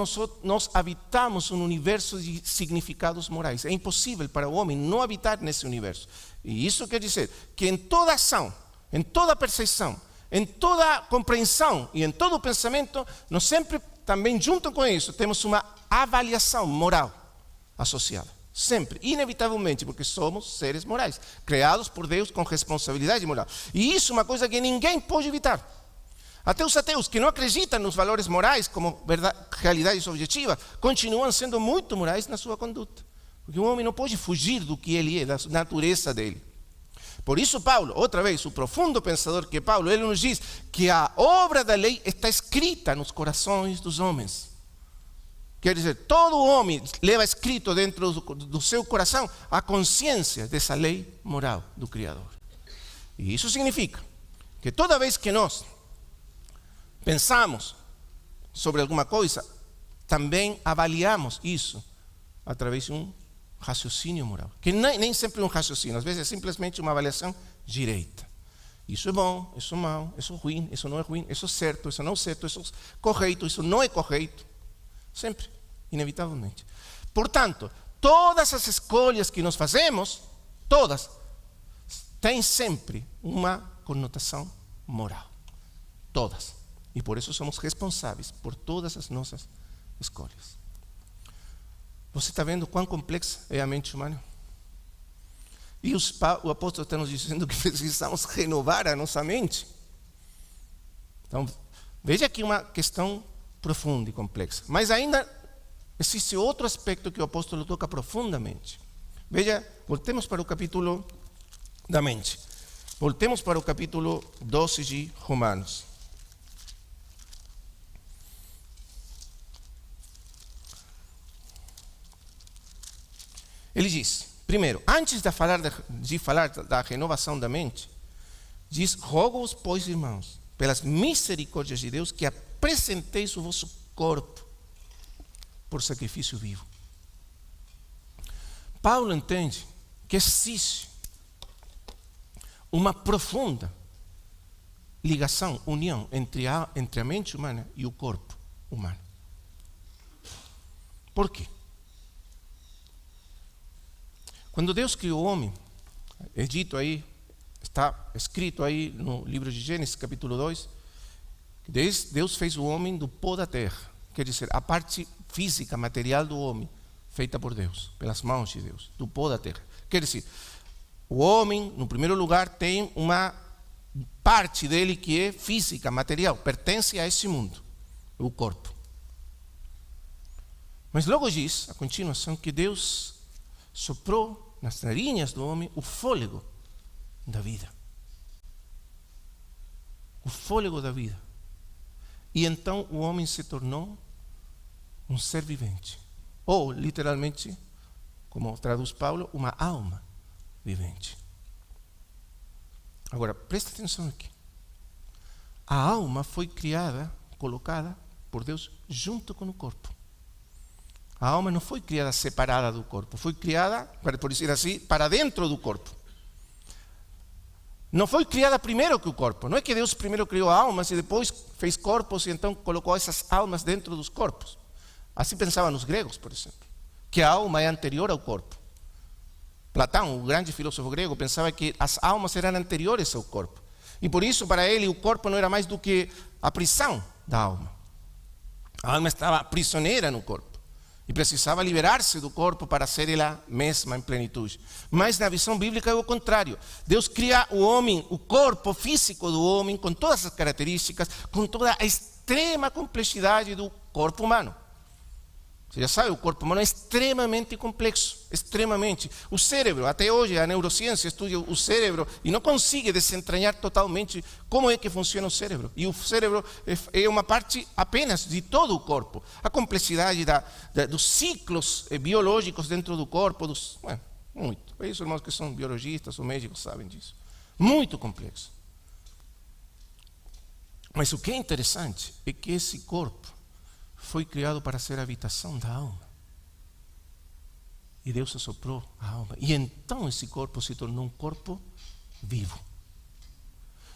nós habitamos um universo de significados morais. É impossível para o homem não habitar nesse universo. E isso quer dizer que em toda ação, em toda percepção, em toda compreensão e em todo pensamento, nós sempre, também junto com isso, temos uma avaliação moral associada. Sempre, inevitavelmente, porque somos seres morais, criados por Deus com responsabilidade moral. E isso é uma coisa que ninguém pode evitar. Até os ateus que não acreditam nos valores morais como realidades objetivas, continuam sendo muito morais na sua conduta. Porque o homem não pode fugir do que ele é, da natureza dele. Por isso Paulo, outra vez, o profundo pensador que é Paulo, ele nos diz que a obra da lei está escrita nos corações dos homens. Quer dizer, todo homem leva escrito dentro do seu coração a consciência dessa lei moral do Criador. E isso significa que toda vez que nós pensamos sobre alguma coisa, também avaliamos isso através de um raciocínio moral. Que nem sempre é um raciocínio, às vezes é simplesmente uma avaliação direita. Isso é bom, isso é mau, isso é ruim, isso não é ruim, isso é certo, isso não é certo, isso é correto, isso não é correto. Sempre, inevitavelmente. Portanto, todas as escolhas que nós fazemos, todas, têm sempre uma conotação moral. Todas. E por isso somos responsáveis por todas as nossas escolhas. Você está vendo quão complexa é a mente humana? E o apóstolo está nos dizendo que precisamos renovar a nossa mente. Então, veja aqui uma questão profunda e complexa. Mas ainda existe outro aspecto que o apóstolo toca profundamente. Veja, voltemos para o capítulo da mente. Voltemos para o capítulo 12 de Romanos. Ele diz, primeiro, antes de falar da renovação da mente, diz, rogo-vos, pois, irmãos, pelas misericórdias de Deus, que apresenteis o vosso corpo por sacrifício vivo. Paulo entende que existe uma profunda ligação, união entre a mente humana e o corpo humano. Por quê? Quando Deus criou o homem, é dito aí, está escrito aí no livro de Gênesis, capítulo 2, que Deus fez o homem do pó da terra, quer dizer, a parte física, material do homem, feita por Deus, pelas mãos de Deus, do pó da terra. Quer dizer, o homem, no primeiro lugar, tem uma parte dele que é física, material, pertence a esse mundo, o corpo. Mas logo diz, a continuação, que Deus soprou nas narinas do homem o fôlego da vida. O fôlego da vida. E então o homem se tornou um ser vivente. Ou, literalmente, como traduz Paulo, uma alma vivente. Agora, presta atenção aqui. A alma foi criada, colocada por Deus junto com o corpo. A alma não foi criada separada do corpo, foi criada, por dizer assim, para dentro do corpo. Não foi criada primeiro que o corpo. Não é que Deus primeiro criou almas e depois fez corpos e então colocou essas almas dentro dos corpos. Assim pensavam os gregos, por exemplo, que a alma é anterior ao corpo. Platão, o grande filósofo grego, pensava que as almas eram anteriores ao corpo. E por isso, para ele, o corpo não era mais do que a prisão da alma. A alma estava prisioneira no corpo. E precisava liberar-se do corpo para ser ela mesma em plenitude. Mas na visão bíblica é o contrário. Deus cria o homem, o corpo físico do homem, com todas as características, com toda a extrema complexidade do corpo humano. Você já sabe, o corpo humano é extremamente complexo, extremamente. O cérebro, até hoje a neurociência estuda o cérebro e não consegue desentranhar totalmente como é que funciona o cérebro. E o cérebro é uma parte apenas de todo o corpo. A complexidade dos ciclos biológicos dentro do corpo, muito. Os irmãos que são biologistas ou médicos sabem disso. Muito complexo. Mas o que é interessante é que esse corpo foi criado para ser a habitação da alma. E Deus assoprou a alma. E então esse corpo se tornou um corpo vivo.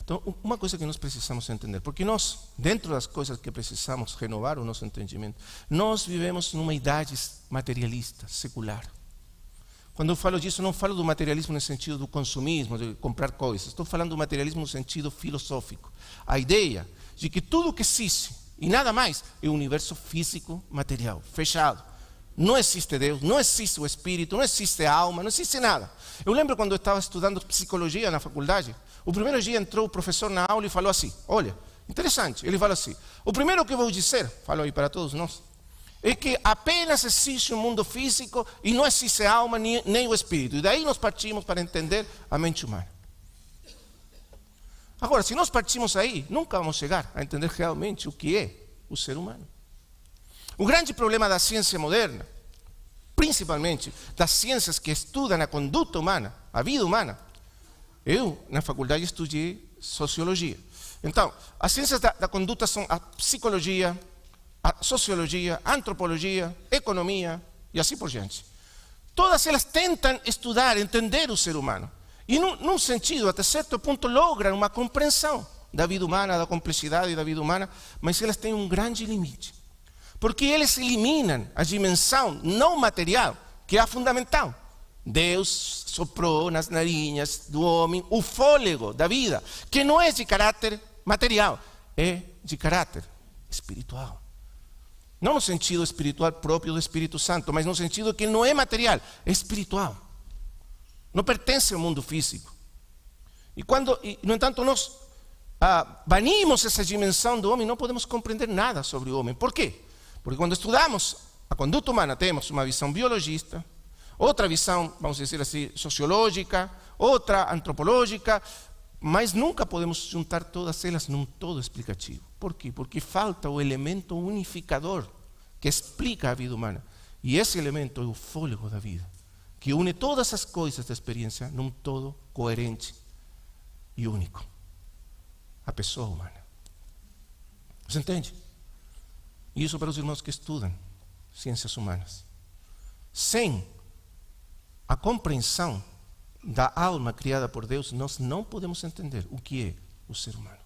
Então, uma coisa que nós precisamos entender, porque nós, dentro das coisas que precisamos renovar o nosso entendimento, nós vivemos numa idade materialista, secular. Quando eu falo disso, não falo do materialismo no sentido do consumismo, de comprar coisas. Estou falando do materialismo no sentido filosófico. A ideia de que tudo que existe e nada mais é o universo físico material, fechado. Não existe Deus, não existe o Espírito, não existe a alma, não existe nada. Eu lembro quando eu estava estudando psicologia na faculdade, o primeiro dia entrou o professor na aula e falou assim, olha, interessante, ele falou assim, o primeiro que eu vou dizer, falo aí para todos nós, é que apenas existe um mundo físico e não existe a alma nem o Espírito. E daí nós partimos para entender a mente humana. Agora, se nós partimos aí, nunca vamos chegar a entender realmente o que é o ser humano. O grande problema da ciência moderna, principalmente das ciências que estudam a conduta humana, a vida humana, eu, na faculdade, estudei sociologia. Então, as ciências da conduta são a psicologia, a sociologia, a antropologia, economia e assim por diante. Todas elas tentam estudar, entender o ser humano. E num sentido, até certo ponto, logram uma compreensão da vida humana, da complexidade da vida humana, mas elas têm um grande limite. Porque eles eliminam a dimensão não material, que é a fundamental. Deus soprou nas narinas do homem o fôlego da vida, que não é de caráter material, é de caráter espiritual. Não no sentido espiritual próprio do Espírito Santo, mas no sentido que não é material, é espiritual. Não pertence ao mundo físico. No entanto, nós banimos essa dimensão do homem, não podemos compreender nada sobre o homem. Por quê? Porque quando estudamos a conduta humana, temos uma visão biologista, outra visão, vamos dizer assim, sociológica, outra antropológica, mas nunca podemos juntar todas elas num todo explicativo. Por quê? Porque falta o elemento unificador que explica a vida humana. E esse elemento é o fôlego da vida, que une todas as coisas da experiência num todo coerente e único. A pessoa humana. Você entende? E isso para os irmãos que estudam ciências humanas. Sem a compreensão da alma criada por Deus, nós não podemos entender o que é o ser humano.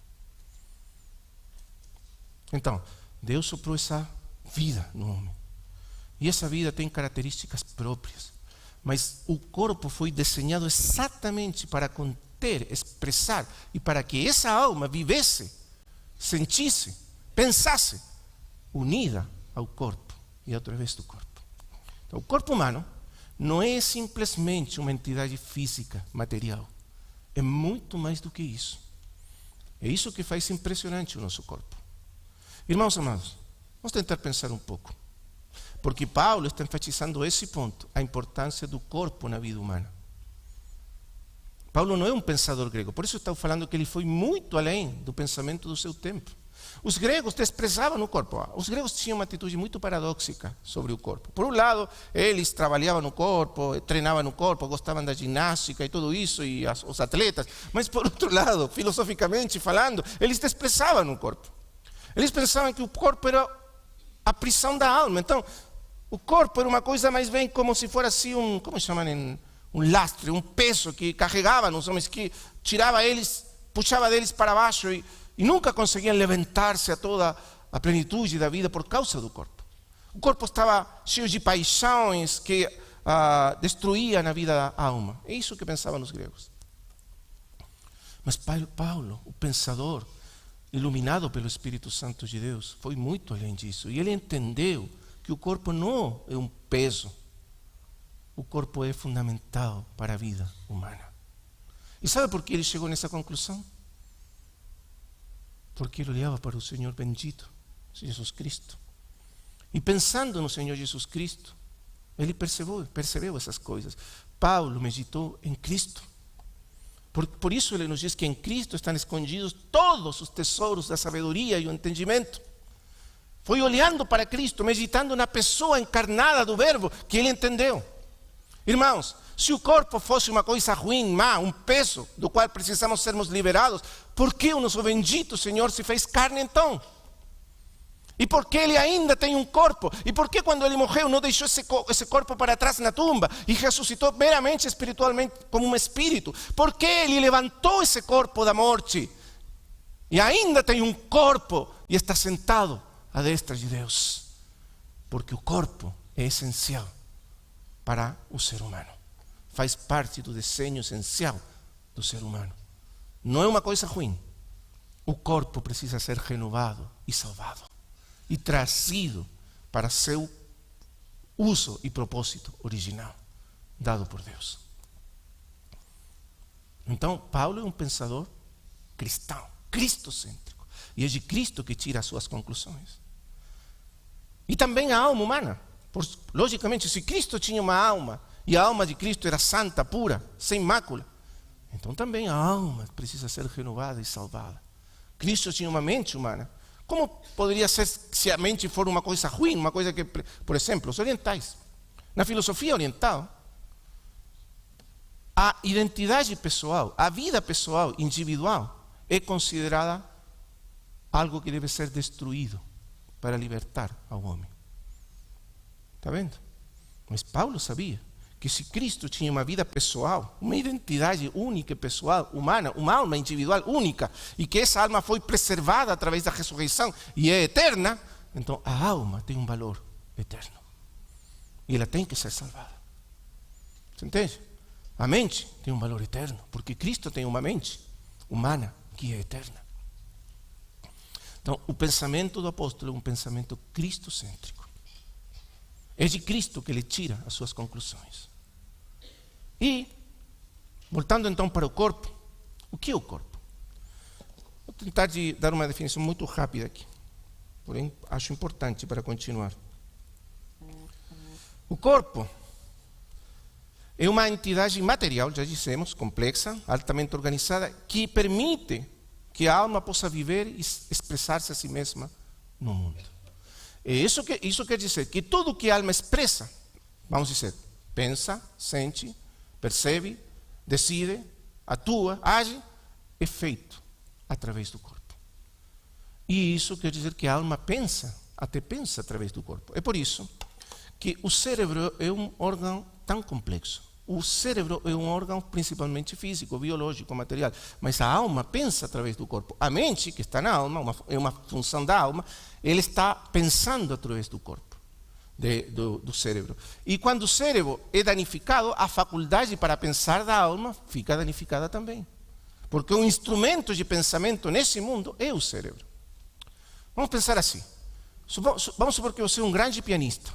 Então, Deus soprou essa vida no homem. E essa vida tem características próprias. Mas o corpo foi desenhado exatamente para conter, expressar, e para que essa alma vivesse, sentisse, pensasse, unida ao corpo e através do corpo. Então, o corpo humano não é simplesmente uma entidade física, material. É muito mais do que isso. É isso que faz impressionante o nosso corpo. Irmãos amados, vamos tentar pensar um pouco. Porque Paulo está enfatizando esse ponto, a importância do corpo na vida humana. Paulo não é um pensador grego, por isso estou falando que ele foi muito além do pensamento do seu tempo. Os gregos desprezavam o corpo. Os gregos tinham uma atitude muito paradóxica sobre o corpo. Por um lado, eles trabalhavam no corpo, treinavam no corpo, gostavam da ginástica e tudo isso, e os atletas. Mas por outro lado, filosoficamente falando, eles desprezavam o corpo. Eles pensavam que o corpo era a prisão da alma. Então, o corpo era uma coisa mais bem como se fosse assim como chamam, um lastre, um peso que carregavam os homens, que tirava eles, puxava deles para baixo e nunca conseguiam levantar-se a toda a plenitude da vida por causa do corpo. O corpo estava cheio de paixões que destruíam a vida da alma. É isso que pensavam os gregos. Mas Paulo, o pensador, iluminado pelo Espírito Santo de Deus, foi muito além disso. E ele entendeu que o corpo não é um peso. O corpo é fundamental para a vida humana. E sabe por que ele chegou nessa conclusão? Porque ele olhava para o Senhor bendito, Jesus Cristo. E pensando no Senhor Jesus Cristo, ele percebeu essas coisas. Paulo meditou em Cristo. Por isso ele nos diz que em Cristo estão escondidos todos os tesouros da sabedoria e o entendimento. Foi olhando para Cristo, meditando na pessoa encarnada do Verbo, que ele entendeu. Irmãos, se o corpo fosse uma coisa ruim, má, um peso do qual precisamos sermos liberados, por que o nosso bendito Senhor se fez carne então? E por que ele ainda tem um corpo? E por que quando ele morreu não deixou esse corpo para trás na tumba e ressuscitou meramente espiritualmente como um espírito? Por que ele levantou esse corpo da morte e ainda tem um corpo e está sentado à destra de Deus? Porque o corpo é essencial para o ser humano. Faz parte do desenho essencial do ser humano. Não é uma coisa ruim. O corpo precisa ser renovado e salvado e trazido para seu uso e propósito original, dado por Deus. Então, Paulo é um pensador cristão, cristocêntrico. E é de Cristo que tira as suas conclusões. E também a alma humana. Logicamente, se Cristo tinha uma alma, e a alma de Cristo era santa, pura, sem mácula, então também a alma precisa ser renovada e salvada. Cristo tinha uma mente humana. Como poderia ser se a mente for uma coisa ruim, uma coisa que, por exemplo, os orientais, na filosofia oriental, a identidade pessoal, a vida pessoal, individual, é considerada algo que deve ser destruído para libertar ao homem. Está vendo? Mas Paulo sabia que se Cristo tinha uma vida pessoal, uma identidade única, pessoal, humana, uma alma individual única, e que essa alma foi preservada através da ressurreição e é eterna, então a alma tem um valor eterno. E ela tem que ser salvada. Você entende? A mente tem um valor eterno, porque Cristo tem uma mente humana que é eterna. Então, o pensamento do apóstolo é um pensamento cristocêntrico. É de Cristo que ele tira as suas conclusões. E, voltando então para o corpo, o que é o corpo? Vou tentar dar uma definição muito rápida aqui, porém acho importante para continuar. O corpo é uma entidade material, já dissemos, complexa, altamente organizada, que permite que a alma possa viver e expressar-se a si mesma no mundo. E isso quer dizer que tudo que a alma expressa, vamos dizer, pensa, sente, percebe, decide, atua, age, é feito através do corpo. E isso quer dizer que a alma até pensa através do corpo. É por isso que o cérebro é um órgão tão complexo. O cérebro é um órgão principalmente físico, biológico, material, mas a alma pensa através do corpo. A mente, que está na alma, é uma função da alma, ele está pensando através do corpo, do cérebro. E quando o cérebro é danificado, a faculdade para pensar da alma fica danificada também. Porque o instrumento de pensamento nesse mundo é o cérebro. Vamos pensar assim. Vamos supor que você é um grande pianista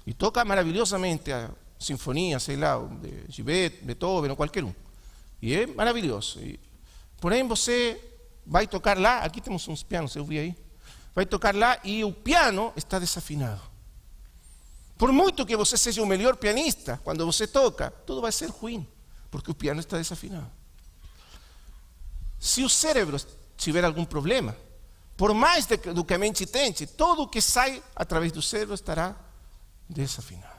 e toca maravilhosamente a sinfonia, sei lá, de Gibet, Beethoven ou qualquer um. E é maravilhoso. Porém, você vai tocar lá, aqui temos uns pianos, eu vi aí. Vai tocar lá e o piano está desafinado. Por muito que você seja o melhor pianista, quando você toca, tudo vai ser ruim, porque o piano está desafinado. Se o cérebro tiver algum problema, por mais do que a mente tente, tudo o que sai através do cérebro estará desafinado.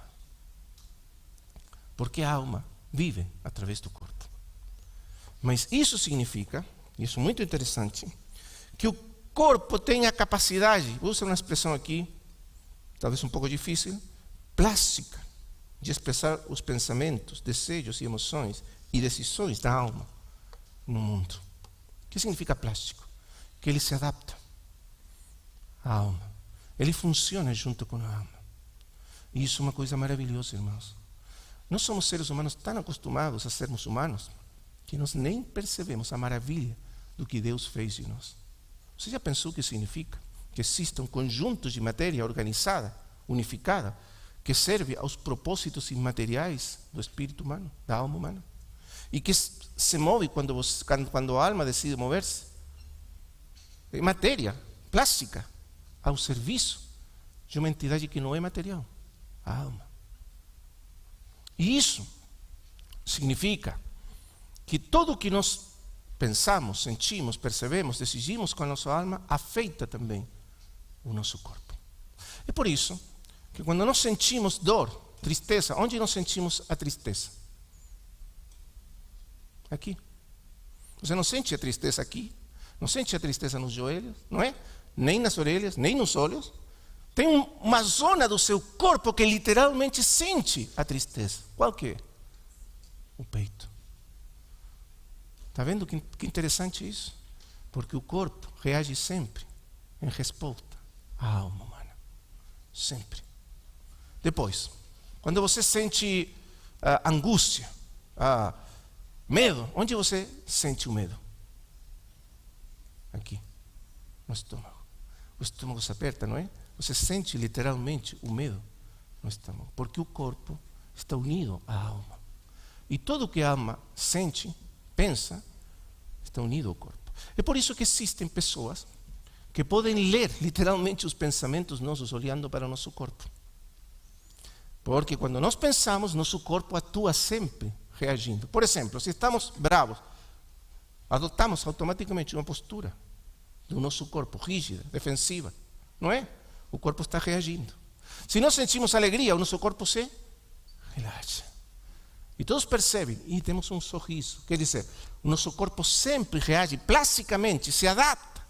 Porque a alma vive através do corpo. Mas isso significa, e isso é muito interessante, que o corpo tem a capacidade, vou usar uma expressão aqui, talvez um pouco difícil, plástica, de expressar os pensamentos, desejos e emoções e decisões da alma no mundo. O que significa plástico? Que ele se adapta à alma. Ele funciona junto com a alma. E isso é uma coisa maravilhosa, irmãos. Nós somos seres humanos tão acostumados a sermos humanos que nós nem percebemos a maravilha do que Deus fez em nós. Você já pensou o que significa? Que existam conjuntos de matéria organizada, unificada, que serve aos propósitos imateriais do espírito humano, da alma humana. E que se move quando a alma decide mover-se. É matéria, plástica, ao serviço de uma entidade que não é material, a alma. E isso significa que tudo o que nós pensamos, sentimos, percebemos, decidimos com a nossa alma, afeta também o nosso corpo. É por isso que quando nós sentimos dor, tristeza, onde nós sentimos a tristeza? Aqui. Você não sente a tristeza aqui, não sente a tristeza nos joelhos, não é? Nem nas orelhas, nem nos olhos. Tem uma zona do seu corpo que literalmente sente a tristeza. Qual que é? O peito. Está vendo que interessante isso? Porque o corpo reage sempre em resposta à alma humana. Sempre. Depois, quando você sente angústia, medo, onde você sente o medo? Aqui, no estômago. O estômago se aperta, não é? Você sente literalmente o medo no estômago, porque o corpo está unido à alma. E tudo que a alma sente, pensa, está unido ao corpo. É por isso que existem pessoas que podem ler literalmente os pensamentos nossos olhando para o nosso corpo. Porque quando nós pensamos, nosso corpo atua sempre reagindo. Por exemplo, se estamos bravos, adotamos automaticamente uma postura do nosso corpo rígida, defensiva, não é? O corpo está reagindo. Se nós sentimos alegria, o nosso corpo se relaxa. E todos percebem, e temos um sorriso. Quer dizer, o nosso corpo sempre reage plasticamente, se adapta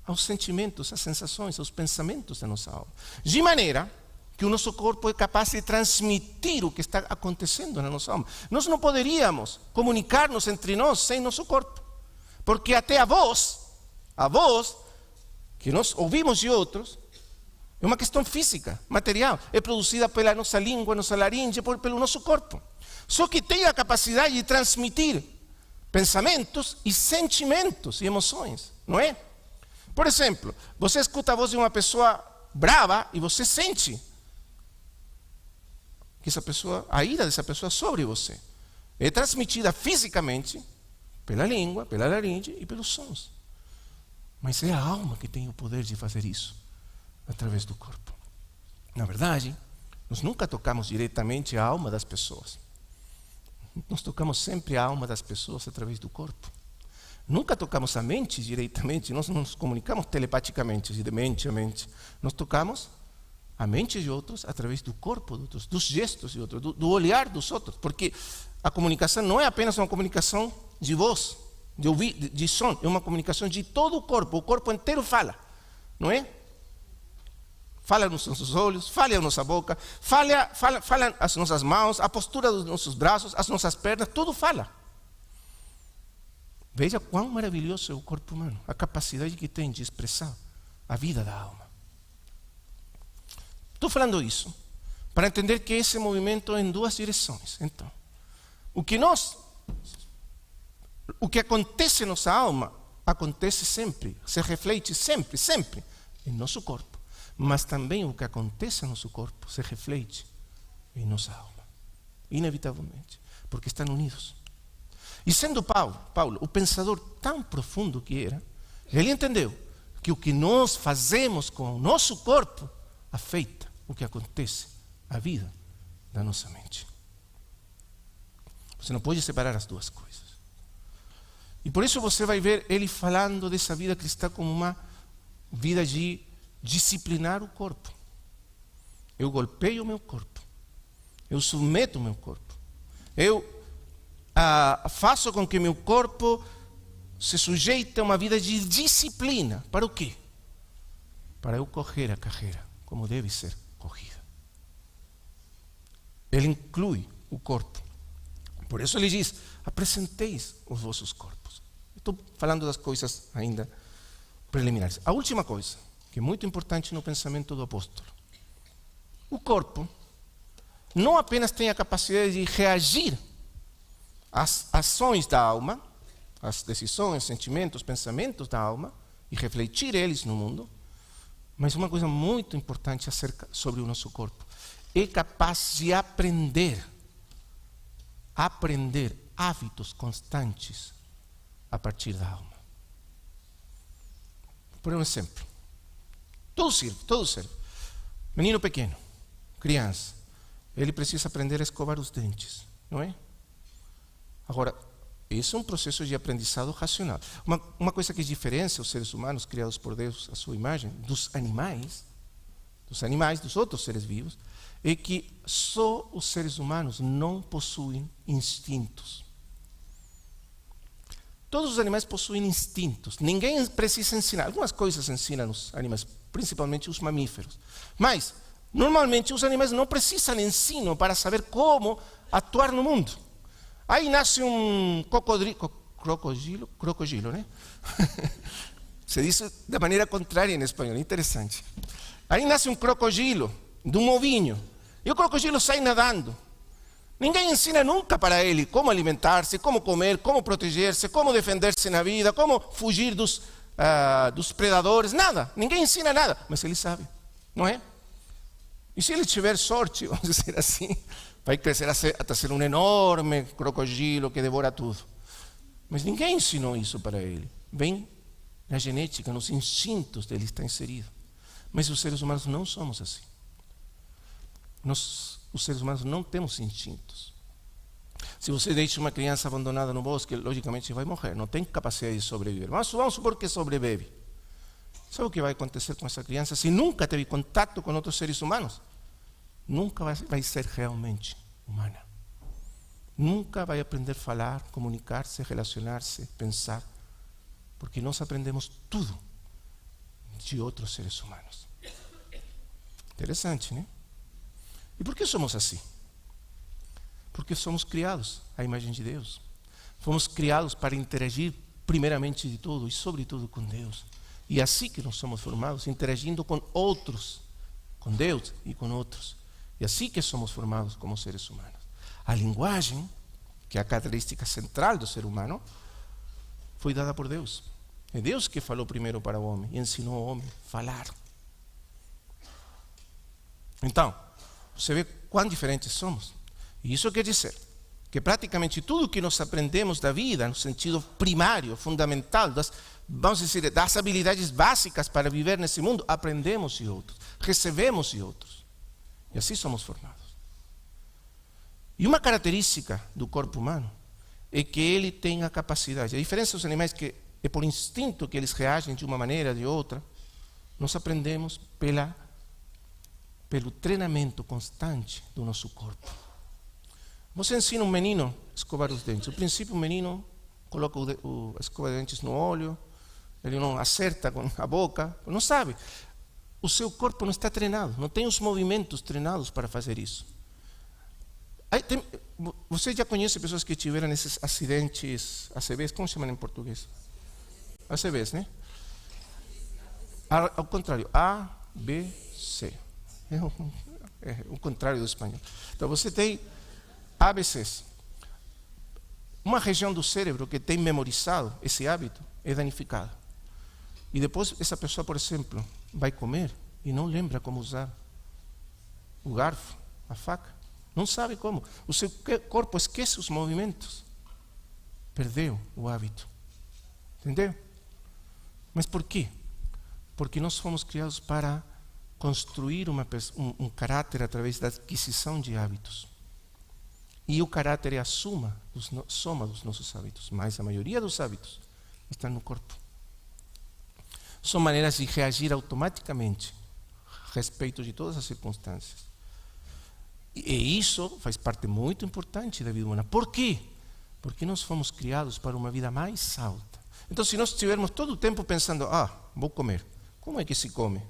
aos sentimentos, às sensações, aos pensamentos da nossa alma. De maneira que o nosso corpo é capaz de transmitir o que está acontecendo na nossa alma. Nós não poderíamos comunicar-nos entre nós sem nosso corpo, porque até a voz que nós ouvimos de outros, é uma questão física, material, é produzida pela nossa língua, nossa laringe, pelo nosso corpo. Só que tem a capacidade de transmitir pensamentos e sentimentos e emoções, não é? Por exemplo, você escuta a voz de uma pessoa brava e você sente que a ira dessa pessoa sobre você é transmitida fisicamente pela língua, pela laringe e pelos sons. Mas é a alma que tem o poder de fazer isso através do corpo. Na verdade, nós nunca tocamos diretamente a alma das pessoas. Nós tocamos sempre a alma das pessoas através do corpo. Nunca tocamos a mente diretamente, nós não nos comunicamos telepaticamente, de mente a mente. Nós tocamos a mente de outros através do corpo de outros, dos gestos de outros, do olhar dos outros. Porque a comunicação não é apenas uma comunicação de voz, de som, é uma comunicação de todo o corpo inteiro fala, não é? Fala nos nossos olhos, fala a nossa boca, fala as nossas mãos, a postura dos nossos braços, as nossas pernas, tudo fala. Veja quão maravilhoso é o corpo humano, a capacidade que tem de expressar a vida da alma. Estou falando isso para entender que esse movimento é em duas direções. Então, o que acontece em nossa alma acontece sempre, se reflete sempre em nosso corpo. Mas também o que acontece no nosso corpo se reflete em nossa alma, inevitavelmente, porque estão unidos. E sendo Paulo, o pensador tão profundo que era, ele entendeu que o que nós fazemos com o nosso corpo afeta o que acontece, a vida da nossa mente. Você não pode separar as duas coisas. E por isso você vai ver ele falando dessa vida cristã como uma vida de disciplinar o corpo. Eu golpeio o meu corpo. Eu submeto o meu corpo. Eu faço com que meu corpo se sujeite a uma vida de disciplina. Para o quê? Para eu correr a carreira como deve ser corrida. Ele inclui o corpo. Por isso ele diz: apresenteis os vossos corpos. Estou falando das coisas ainda preliminares. A última coisa, que é muito importante no pensamento do apóstolo. O corpo não apenas tem a capacidade de reagir às ações da alma, às decisões, sentimentos, pensamentos da alma, e refletir eles no mundo, mas uma coisa muito importante sobre o nosso corpo. É capaz de aprender hábitos constantes a partir da alma. Por um exemplo, tudo serve. Menino pequeno, criança, ele precisa aprender a escovar os dentes, não é? Agora, esse é um processo de aprendizado racional. Uma coisa que diferencia os seres humanos criados por Deus à sua imagem dos animais, dos outros seres vivos, é que só os seres humanos não possuem instintos. Todos os animais possuem instintos. Ninguém precisa ensinar. Algumas coisas ensinam os animais, principalmente os mamíferos. Mas, normalmente, os animais não precisam de ensino para saber como atuar no mundo. Aí nasce um crocodilo, né? Se diz da maneira contrária em espanhol, interessante. Aí nasce um crocodilo de um ovinho. E o crocodilo sai nadando. Ninguém ensina nunca para ele como alimentar-se, como comer, como proteger-se, como defender-se na vida, como fugir dos predadores, nada. Ninguém ensina nada, mas ele sabe, não é? E se ele tiver sorte, vamos dizer assim, vai crescer até ser um enorme crocodilo que devora tudo. Mas ninguém ensinou isso para ele. Vem na genética, nos instintos dele está inserido. Mas os seres humanos não somos assim. Os seres humanos não temos instintos. Se você deixa uma criança abandonada no bosque, logicamente vai morrer, não tem capacidade de sobreviver. Mas vamos supor que sobrevive. Sabe o que vai acontecer com essa criança se nunca teve contato com outros seres humanos? Nunca vai ser realmente humana. Nunca vai aprender a falar, comunicar-se, relacionar-se, pensar. Porque nós aprendemos tudo de outros seres humanos. Interessante, né? E por que somos assim? Porque somos criados à imagem de Deus. Fomos criados para interagir primeiramente de tudo e sobretudo com Deus. E é assim que nós somos formados, interagindo com outros, com Deus e com outros. E é assim que somos formados como seres humanos. A linguagem, que é a característica central do ser humano, foi dada por Deus. É Deus que falou primeiro para o homem e ensinou ao homem a falar. Então, você vê quão diferentes somos. E isso quer dizer que praticamente tudo que nós aprendemos da vida, no sentido primário, fundamental, vamos dizer, das habilidades básicas para viver nesse mundo, aprendemos de outros, recebemos de outros. E assim somos formados. E uma característica do corpo humano é que ele tem a capacidade, a diferença dos animais que é por instinto que eles reagem de uma maneira ou de outra, nós aprendemos pelo treinamento constante do nosso corpo. Você ensina um menino a escovar os dentes. No princípio, o menino coloca a escova de dentes no olho, ele não acerta com a boca, não sabe. O seu corpo não está treinado, não tem os movimentos treinados para fazer isso. Você já conhece pessoas que tiveram esses acidentes ACVs, como chamam em português? ACVs, né? Ao contrário, A, B, C. É o contrário do espanhol. Então você tem ABCs. Uma região do cérebro que tem memorizado esse hábito é danificada. E depois essa pessoa, por exemplo, vai comer e não lembra como usar o garfo, a faca. Não sabe como. O seu corpo esquece os movimentos. Perdeu o hábito. Entendeu? Mas por quê? Porque nós fomos criados para construir um caráter através da aquisição de hábitos. E o caráter é a soma dos nossos hábitos. Mas a maioria dos hábitos está no corpo. São maneiras de reagir automaticamente a respeito de todas as circunstâncias. E isso faz parte muito importante da vida humana. Por quê? Porque nós fomos criados para uma vida mais alta. Então, se nós estivermos todo o tempo pensando, vou comer. Como é que se come?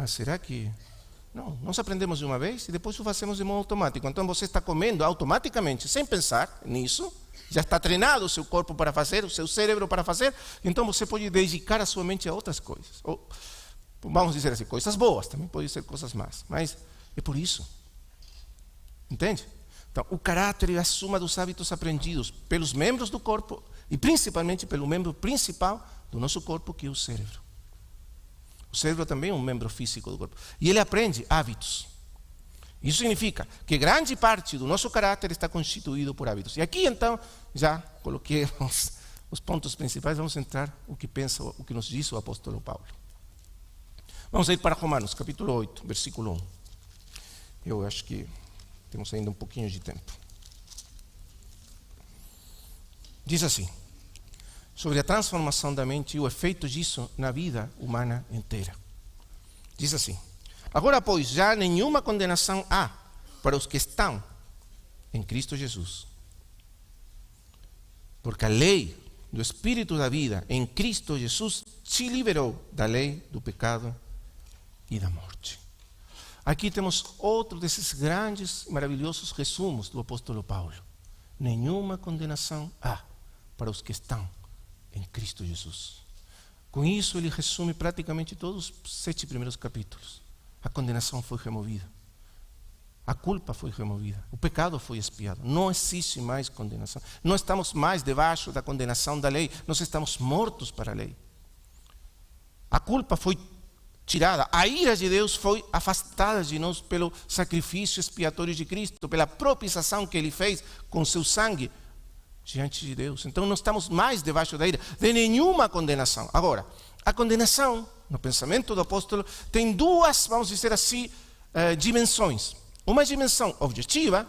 Será que... Não, nós aprendemos de uma vez e depois o fazemos de modo automático. Então, você está comendo automaticamente, sem pensar nisso. Já está treinado o seu corpo para fazer, o seu cérebro para fazer. Então, você pode dedicar a sua mente a outras coisas. Ou, vamos dizer assim, coisas boas, também pode ser coisas más. Mas é por isso. Entende? Então, o caráter é a soma dos hábitos aprendidos pelos membros do corpo e principalmente pelo membro principal do nosso corpo, que é o cérebro. O cérebro também é um membro físico do corpo. E ele aprende hábitos. Isso significa que grande parte do nosso caráter está constituído por hábitos. E aqui, então, já coloquei os pontos principais. Vamos entrar o que nos diz o apóstolo Paulo. Vamos ir para Romanos, capítulo 8, versículo 1. Eu acho que temos ainda um pouquinho de tempo. Diz assim, sobre a transformação da mente e o efeito disso na vida humana inteira. Diz assim, agora, pois, já nenhuma condenação há para os que estão em Cristo Jesus. Porque a lei do Espírito da vida em Cristo Jesus te liberou da lei do pecado e da morte. Aqui temos outro desses grandes, maravilhosos resumos do apóstolo Paulo. Nenhuma condenação há para os que estão em Cristo Jesus. Com isso, ele resume praticamente todos os 7 primeiros capítulos. A condenação foi removida. A culpa foi removida. O pecado foi expiado. Não existe mais condenação. Não estamos mais debaixo da condenação da lei. Nós estamos mortos para a lei. A culpa foi tirada. A ira de Deus foi afastada de nós pelo sacrifício expiatório de Cristo, pela propiciação que Ele fez com seu sangue diante de Deus. Então não estamos mais debaixo da ira, de nenhuma condenação. Agora, a condenação, no pensamento do apóstolo, tem duas, vamos dizer assim, dimensões. Uma dimensão objetiva,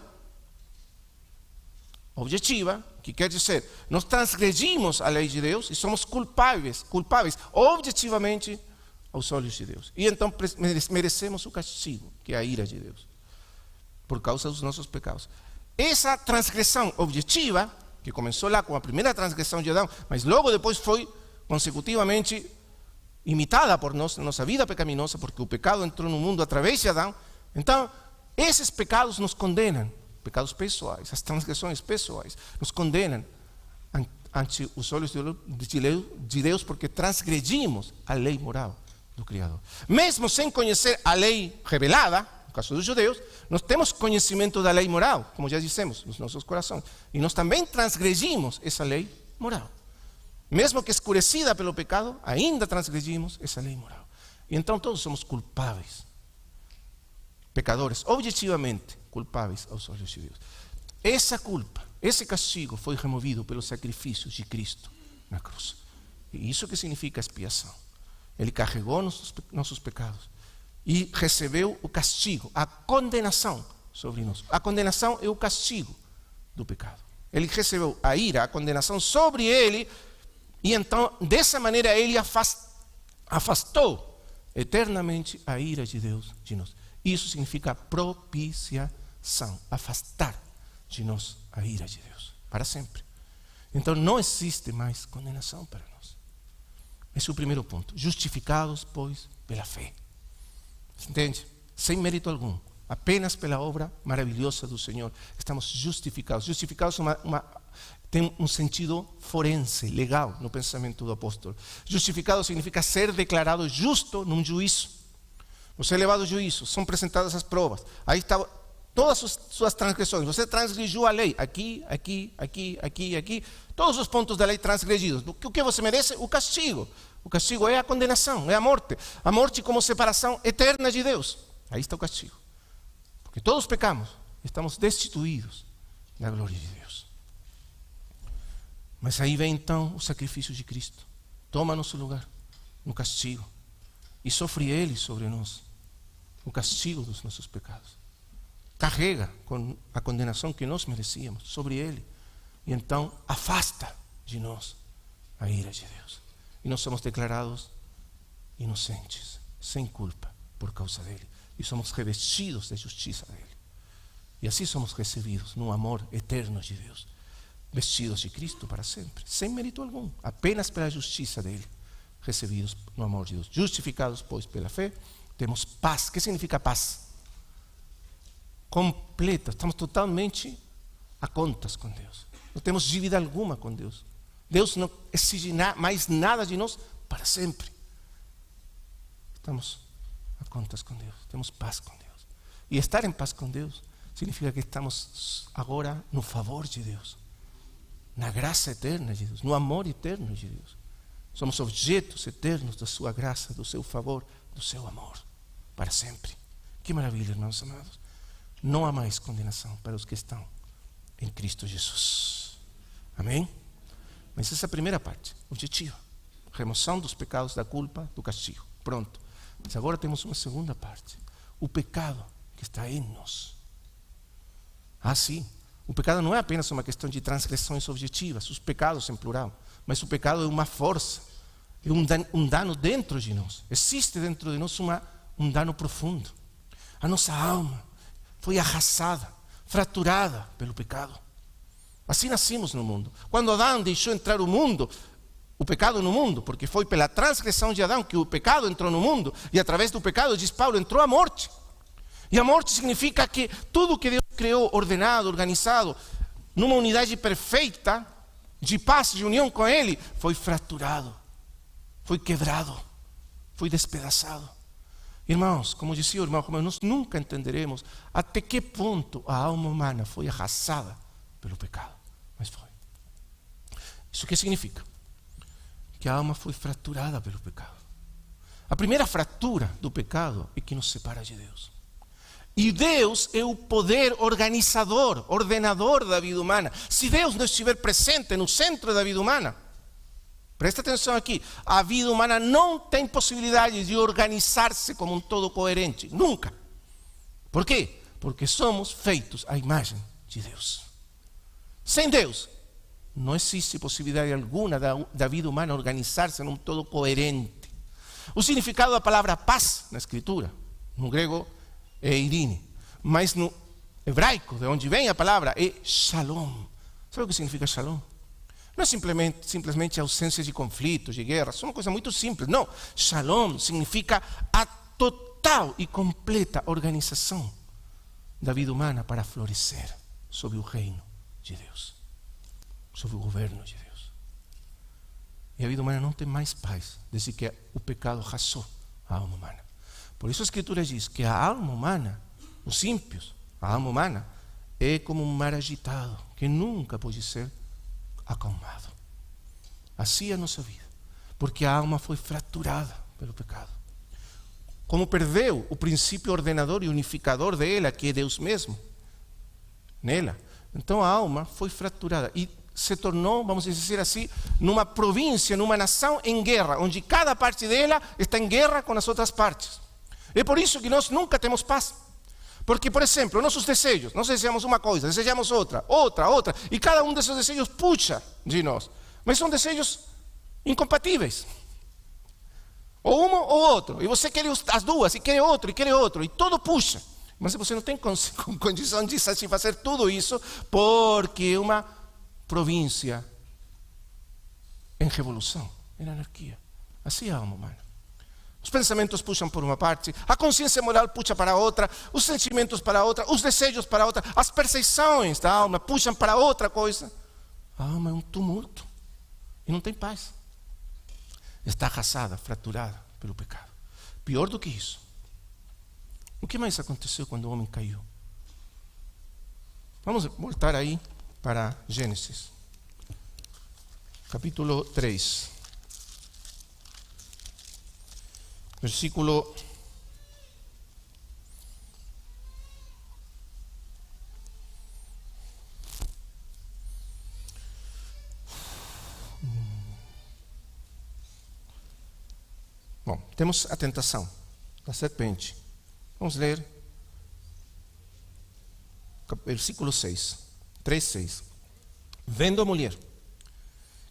que quer dizer, nós transgredimos a lei de Deus e somos culpáveis objetivamente aos olhos de Deus. E então merecemos o castigo, que é a ira de Deus, por causa dos nossos pecados. Essa transgressão objetiva, que começou lá com a primeira transgressão de Adão, mas logo depois foi consecutivamente imitada por nós na nossa vida pecaminosa, porque o pecado entrou no mundo através de Adão. Então, esses pecados nos condenam, pecados pessoais, as transgressões pessoais, nos condenam ante os olhos de Deus, porque transgredimos a lei moral do Criador. Mesmo sem conhecer a lei revelada, no caso dos judeus, nós temos conhecimento da lei moral, como já dissemos, nos nossos corações. E nós também transgredimos essa lei moral. Mesmo que escurecida pelo pecado, ainda transgredimos essa lei moral. E então todos somos culpáveis, pecadores, objetivamente culpáveis aos olhos de Deus. Essa culpa, esse castigo foi removido pelo sacrifício de Cristo na cruz. E isso que significa expiação. Ele carregou nossos pecados e recebeu o castigo, a condenação sobre nós. A condenação é o castigo do pecado. Ele recebeu a ira, a condenação sobre ele, e então, dessa maneira, ele afastou eternamente a ira de Deus de nós. Isso significa propiciação, afastar de nós a ira de Deus, para sempre. Então, não existe mais condenação para nós. Esse é o primeiro ponto. Justificados, pois, pela fé. Entende? Sem mérito algum. Apenas pela obra maravilhosa do Senhor. Estamos justificados. Justificados tem um sentido forense, legal, no pensamento do apóstolo. Justificado significa ser declarado justo num juízo. Você é levado ao juízo, são apresentadas as provas. Aí está todas as suas transgressões. Você transgrediu a lei. Aqui. Todos os pontos da lei transgredidos. O que você merece? O castigo. O castigo é a condenação, é a morte. A morte como separação eterna de Deus. Aí está o castigo. Porque todos pecamos. Estamos destituídos da glória de Deus. Mas aí vem então o sacrifício de Cristo. Toma nosso lugar no castigo. E sofre Ele sobre nós o castigo dos nossos pecados. Carrega com a condenação que nós merecíamos sobre Ele. E então afasta de nós a ira de Deus. E nós somos declarados inocentes, sem culpa, por causa dele. E somos revestidos de justiça dele. E assim somos recebidos no amor eterno de Deus. Vestidos de Cristo para sempre, sem mérito algum, apenas pela justiça dele. Recebidos no amor de Deus. Justificados, pois, pela fé, temos paz. O que significa paz? Completa. Estamos totalmente a contas com Deus. Não temos dívida alguma com Deus. Deus não exige mais nada de nós para sempre. Estamos a contas com Deus. Temos paz com Deus. E estar em paz com Deus significa que estamos agora no favor de Deus. Na graça eterna de Deus. No amor eterno de Deus. Somos objetos eternos da sua graça, do seu favor, do seu amor. Para sempre. Que maravilha, irmãos amados. Não há mais condenação para os que estão em Cristo Jesus. Amém? Mas essa é a primeira parte, objetiva. Remoção dos pecados, da culpa, do castigo. Pronto. Mas agora temos uma segunda parte. O pecado que está em nós. Ah, sim. O pecado não é apenas uma questão de transgressões objetivas, os pecados em plural. Mas o pecado é uma força, é um dano dentro de nós. Existe dentro de nós um dano profundo. A nossa alma foi arrasada, fraturada pelo pecado. Assim nascimos no mundo. Quando Adão deixou entrar o pecado no mundo, porque foi pela transgressão de Adão que o pecado entrou no mundo, e através do pecado, diz Paulo, entrou a morte. E a morte significa que tudo que Deus criou, ordenado, organizado, numa unidade perfeita, de paz, de união com Ele, foi fraturado, foi quebrado, foi despedaçado. Irmãos, como dizia o irmão, como nós nunca entenderemos até que ponto a alma humana foi arrasada pelo pecado. Mas foi. Isso que significa? Que a alma foi fraturada pelo pecado. A primeira fratura do pecado é que nos separa de Deus. E Deus é o poder organizador, ordenador da vida humana. Se Deus não estiver presente no centro da vida humana, presta atenção aqui, a vida humana não tem possibilidade de organizar-se como um todo coerente. Nunca. Por quê? Porque somos feitos à imagem de Deus. Sem Deus, não existe possibilidade alguna da vida humana organizar-se num todo coerente. O significado da palavra paz na Escritura, no grego é irine, mas no hebraico, de onde vem a palavra, é shalom. Sabe o que significa shalom? Não é simplesmente ausência de conflitos, de guerras, é uma coisa muito simples. Não, shalom significa a total e completa organização da vida humana para florescer sob o reino de Deus, sob o governo de Deus. E a vida humana não tem mais paz desde que o pecado arrasou a alma humana. Por isso a Escritura diz que a alma humana, os ímpios, a alma humana é como um mar agitado que nunca pode ser acalmado. Assim é a nossa vida, porque a alma foi fraturada pelo pecado. Como perdeu o princípio ordenador e unificador dela, que é Deus mesmo, nela, então a alma foi fraturada e se tornou, vamos dizer assim, numa província, numa nação em guerra, onde cada parte dela está em guerra com as outras partes. É por isso que nós nunca temos paz. Porque, por exemplo, nossos desejos, nós desejamos uma coisa, desejamos outra, e cada um desses desejos puxa de nós. Mas são desejos incompatíveis. Ou um ou outro. E você quer as duas, e quer outro, e tudo puxa. Mas você não tem condição de satisfazer tudo isso, porque é uma província em revolução, em anarquia. Assim é a alma humana. Os pensamentos puxam por uma parte, a consciência moral puxa para outra, os sentimentos para outra, os desejos para outra, as percepções da alma puxam para outra coisa. A alma é um tumulto e não tem paz. Está arrasada, fraturada pelo pecado. Pior do que isso, o que mais aconteceu quando o homem caiu? Vamos voltar aí para Gênesis, capítulo 3. Versículo 1. Temos a tentação da serpente. Vamos ler versículo 6, 3:6. Vendo a mulher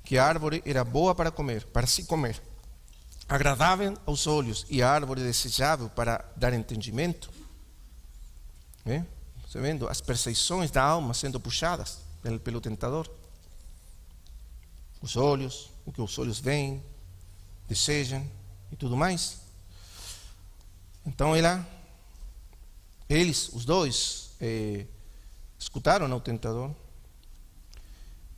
que a árvore era boa para comer, para se comer, agradável aos olhos e a árvore desejável para dar entendimento. Você vendo as percepções da alma sendo puxadas pelo tentador. Os olhos, o que os olhos veem, desejam e tudo mais. Então eles, os dois, escutaram ao tentador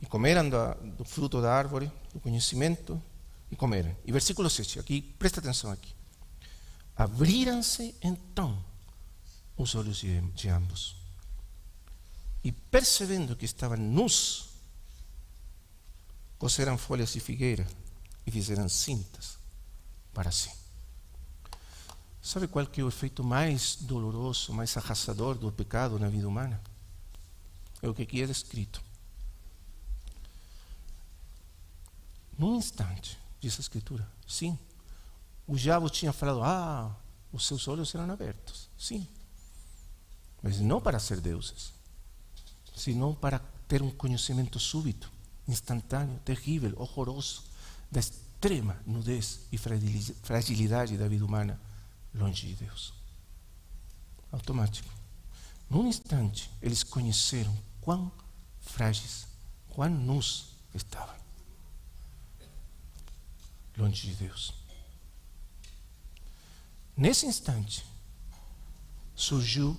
e comeram do fruto da árvore, do conhecimento, e comeram. E versículo 7, aqui, presta atenção aqui. Abriram-se então os olhos de ambos. E percebendo que estavam nus, coseram folhas de figueira e fizeram cintas para si. Sabe qual que é o efeito mais doloroso, mais arrasador do pecado na vida humana? É o que aqui é descrito. Num instante, diz a Escritura, sim, o diabo tinha falado, os seus olhos serão abertos, sim, mas não para ser deuses, senão para ter um conhecimento súbito, instantâneo, terrível, horroroso, da extrema nudez e fragilidade da vida humana longe de Deus. Automático. Num instante, eles conheceram quão frágeis, quão nus estavam. Longe de Deus. Nesse instante, surgiu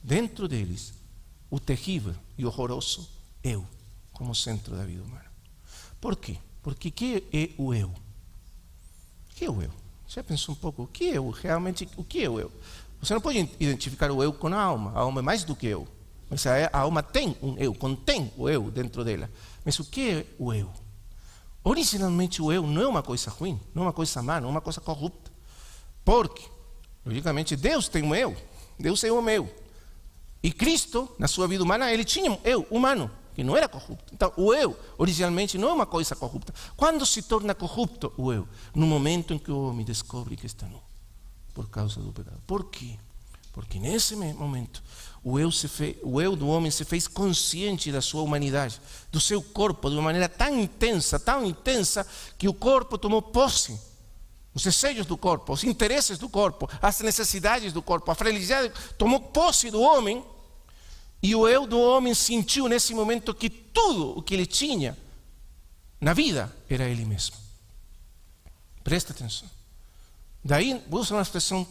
dentro deles o terrível e horroroso eu, como centro da vida humana. Por quê? Porque o que é o eu? O que é o eu? Já pensou um pouco? O que é o realmente? O que é o eu? Você não pode identificar o eu com a alma. A alma é mais do que eu. Mas a alma tem um eu, contém o eu dentro dela. Mas o que é o eu? Originalmente o eu não é uma coisa ruim, não é uma coisa má, não é uma coisa corrupta. Porque, logicamente, Deus tem um eu. Deus é o meu. E Cristo, na sua vida humana, ele tinha um eu humano, que não era corrupto. Então, o eu, originalmente, não é uma coisa corrupta. Quando se torna corrupto o eu? No momento em que o homem descobre que está nu, por causa do pecado. Por quê? Porque nesse momento, o eu do homem se fez consciente da sua humanidade, do seu corpo, de uma maneira tão intensa, que o corpo tomou posse. Os desejos do corpo, os interesses do corpo, as necessidades do corpo, a fragilidade, tomou posse do homem. E o eu do homem sentiu nesse momento que tudo o que ele tinha na vida era ele mesmo. Presta atenção. Daí, vou usar uma expressão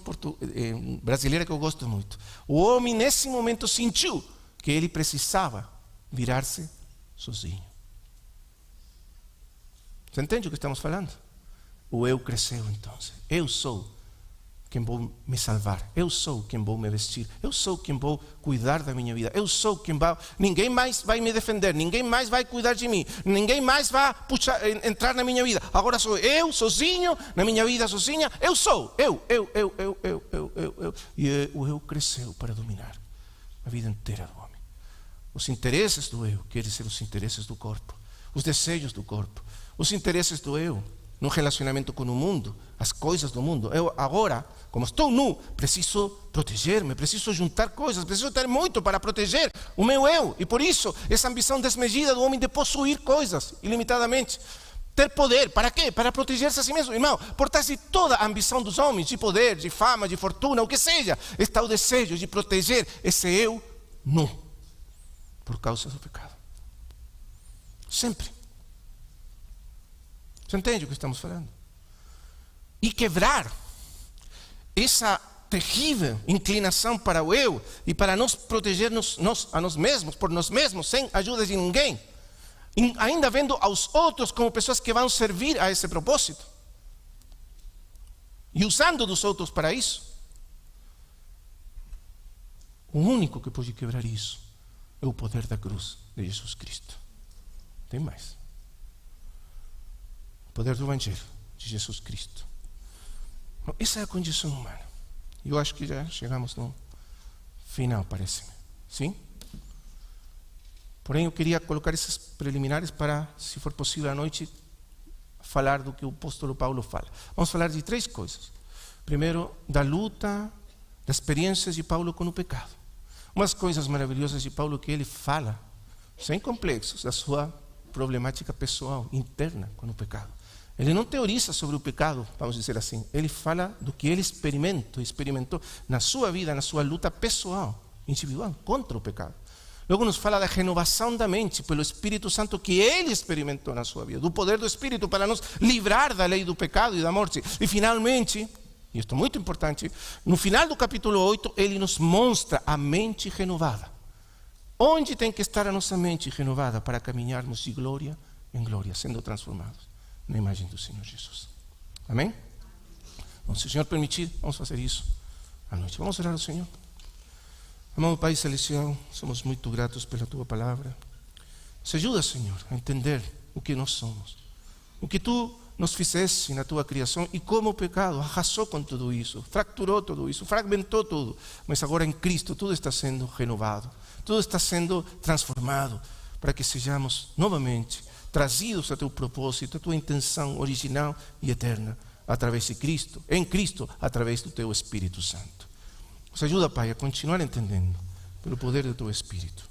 brasileira que eu gosto muito. O homem, nesse momento, sentiu que ele precisava virar-se sozinho. Você entende o que estamos falando? O eu cresceu, então. Eu sou quem vou me salvar. Eu sou quem vou me vestir. Eu sou quem vou cuidar da minha vida. Eu sou quem vai... Ninguém mais vai me defender. Ninguém mais vai cuidar de mim. Ninguém mais vai entrar na minha vida. Agora sou eu, sozinho, na minha vida sozinha. Eu sou. Eu. E o eu cresceu para dominar a vida inteira do homem. Os interesses do eu querem ser os interesses do corpo. Os desejos do corpo. Os interesses do eu no relacionamento com o mundo, as coisas do mundo. Eu agora, como estou nu, preciso proteger-me, preciso juntar coisas, preciso ter muito para proteger o meu eu. E por isso, essa ambição desmedida do homem de possuir coisas ilimitadamente. Ter poder, para quê? Para proteger-se a si mesmo. Irmão, por trás de toda a ambição dos homens, de poder, de fama, de fortuna, o que seja, está o desejo de proteger esse eu nu, por causa do pecado. Sempre. Você entende o que estamos falando? E quebrar essa terrível inclinação para o eu e para nos protegermos a nós mesmos, por nós mesmos, sem ajuda de ninguém, ainda vendo aos outros como pessoas que vão servir a esse propósito e usando dos outros para isso. O único que pode quebrar isso é o poder da cruz de Jesus Cristo. Tem mais. O poder do Evangelho de Jesus Cristo. Essa é a condição humana. E eu acho que já chegamos no final, parece-me. Sim? Porém, eu queria colocar esses preliminares para, se for possível à noite, falar do que o apóstolo Paulo fala. Vamos falar de 3 coisas. Primeiro, da luta, das experiências de Paulo com o pecado. Umas coisas maravilhosas de Paulo que ele fala, sem complexos, da sua problemática pessoal, interna com o pecado. Ele não teoriza sobre o pecado, vamos dizer assim. Ele fala do que ele experimentou na sua vida, na sua luta pessoal, individual, contra o pecado. Logo nos fala da renovação da mente pelo Espírito Santo que ele experimentou na sua vida, do poder do Espírito para nos livrar da lei do pecado e da morte. E finalmente, e isto é muito importante, no final do capítulo 8, ele nos mostra a mente renovada. Onde tem que estar a nossa mente renovada para caminharmos de glória em glória, sendo transformados na imagem do Senhor Jesus. Amém? Bom, se o Senhor permitir, vamos fazer isso à noite. Vamos orar ao Senhor. Amado Pai Celestial, somos muito gratos pela Tua Palavra. Nos ajuda, Senhor, a entender o que nós somos. O que Tu nos fizeste na Tua criação e como o pecado arrasou com tudo isso, fracturou tudo isso, fragmentou tudo. Mas agora em Cristo tudo está sendo renovado, tudo está sendo transformado para que sejamos novamente trazidos a Teu propósito, a Tua intenção original e eterna, através de Cristo, em Cristo, através do Teu Espírito Santo. Nos ajuda, Pai, a continuar entendendo pelo poder do Teu Espírito.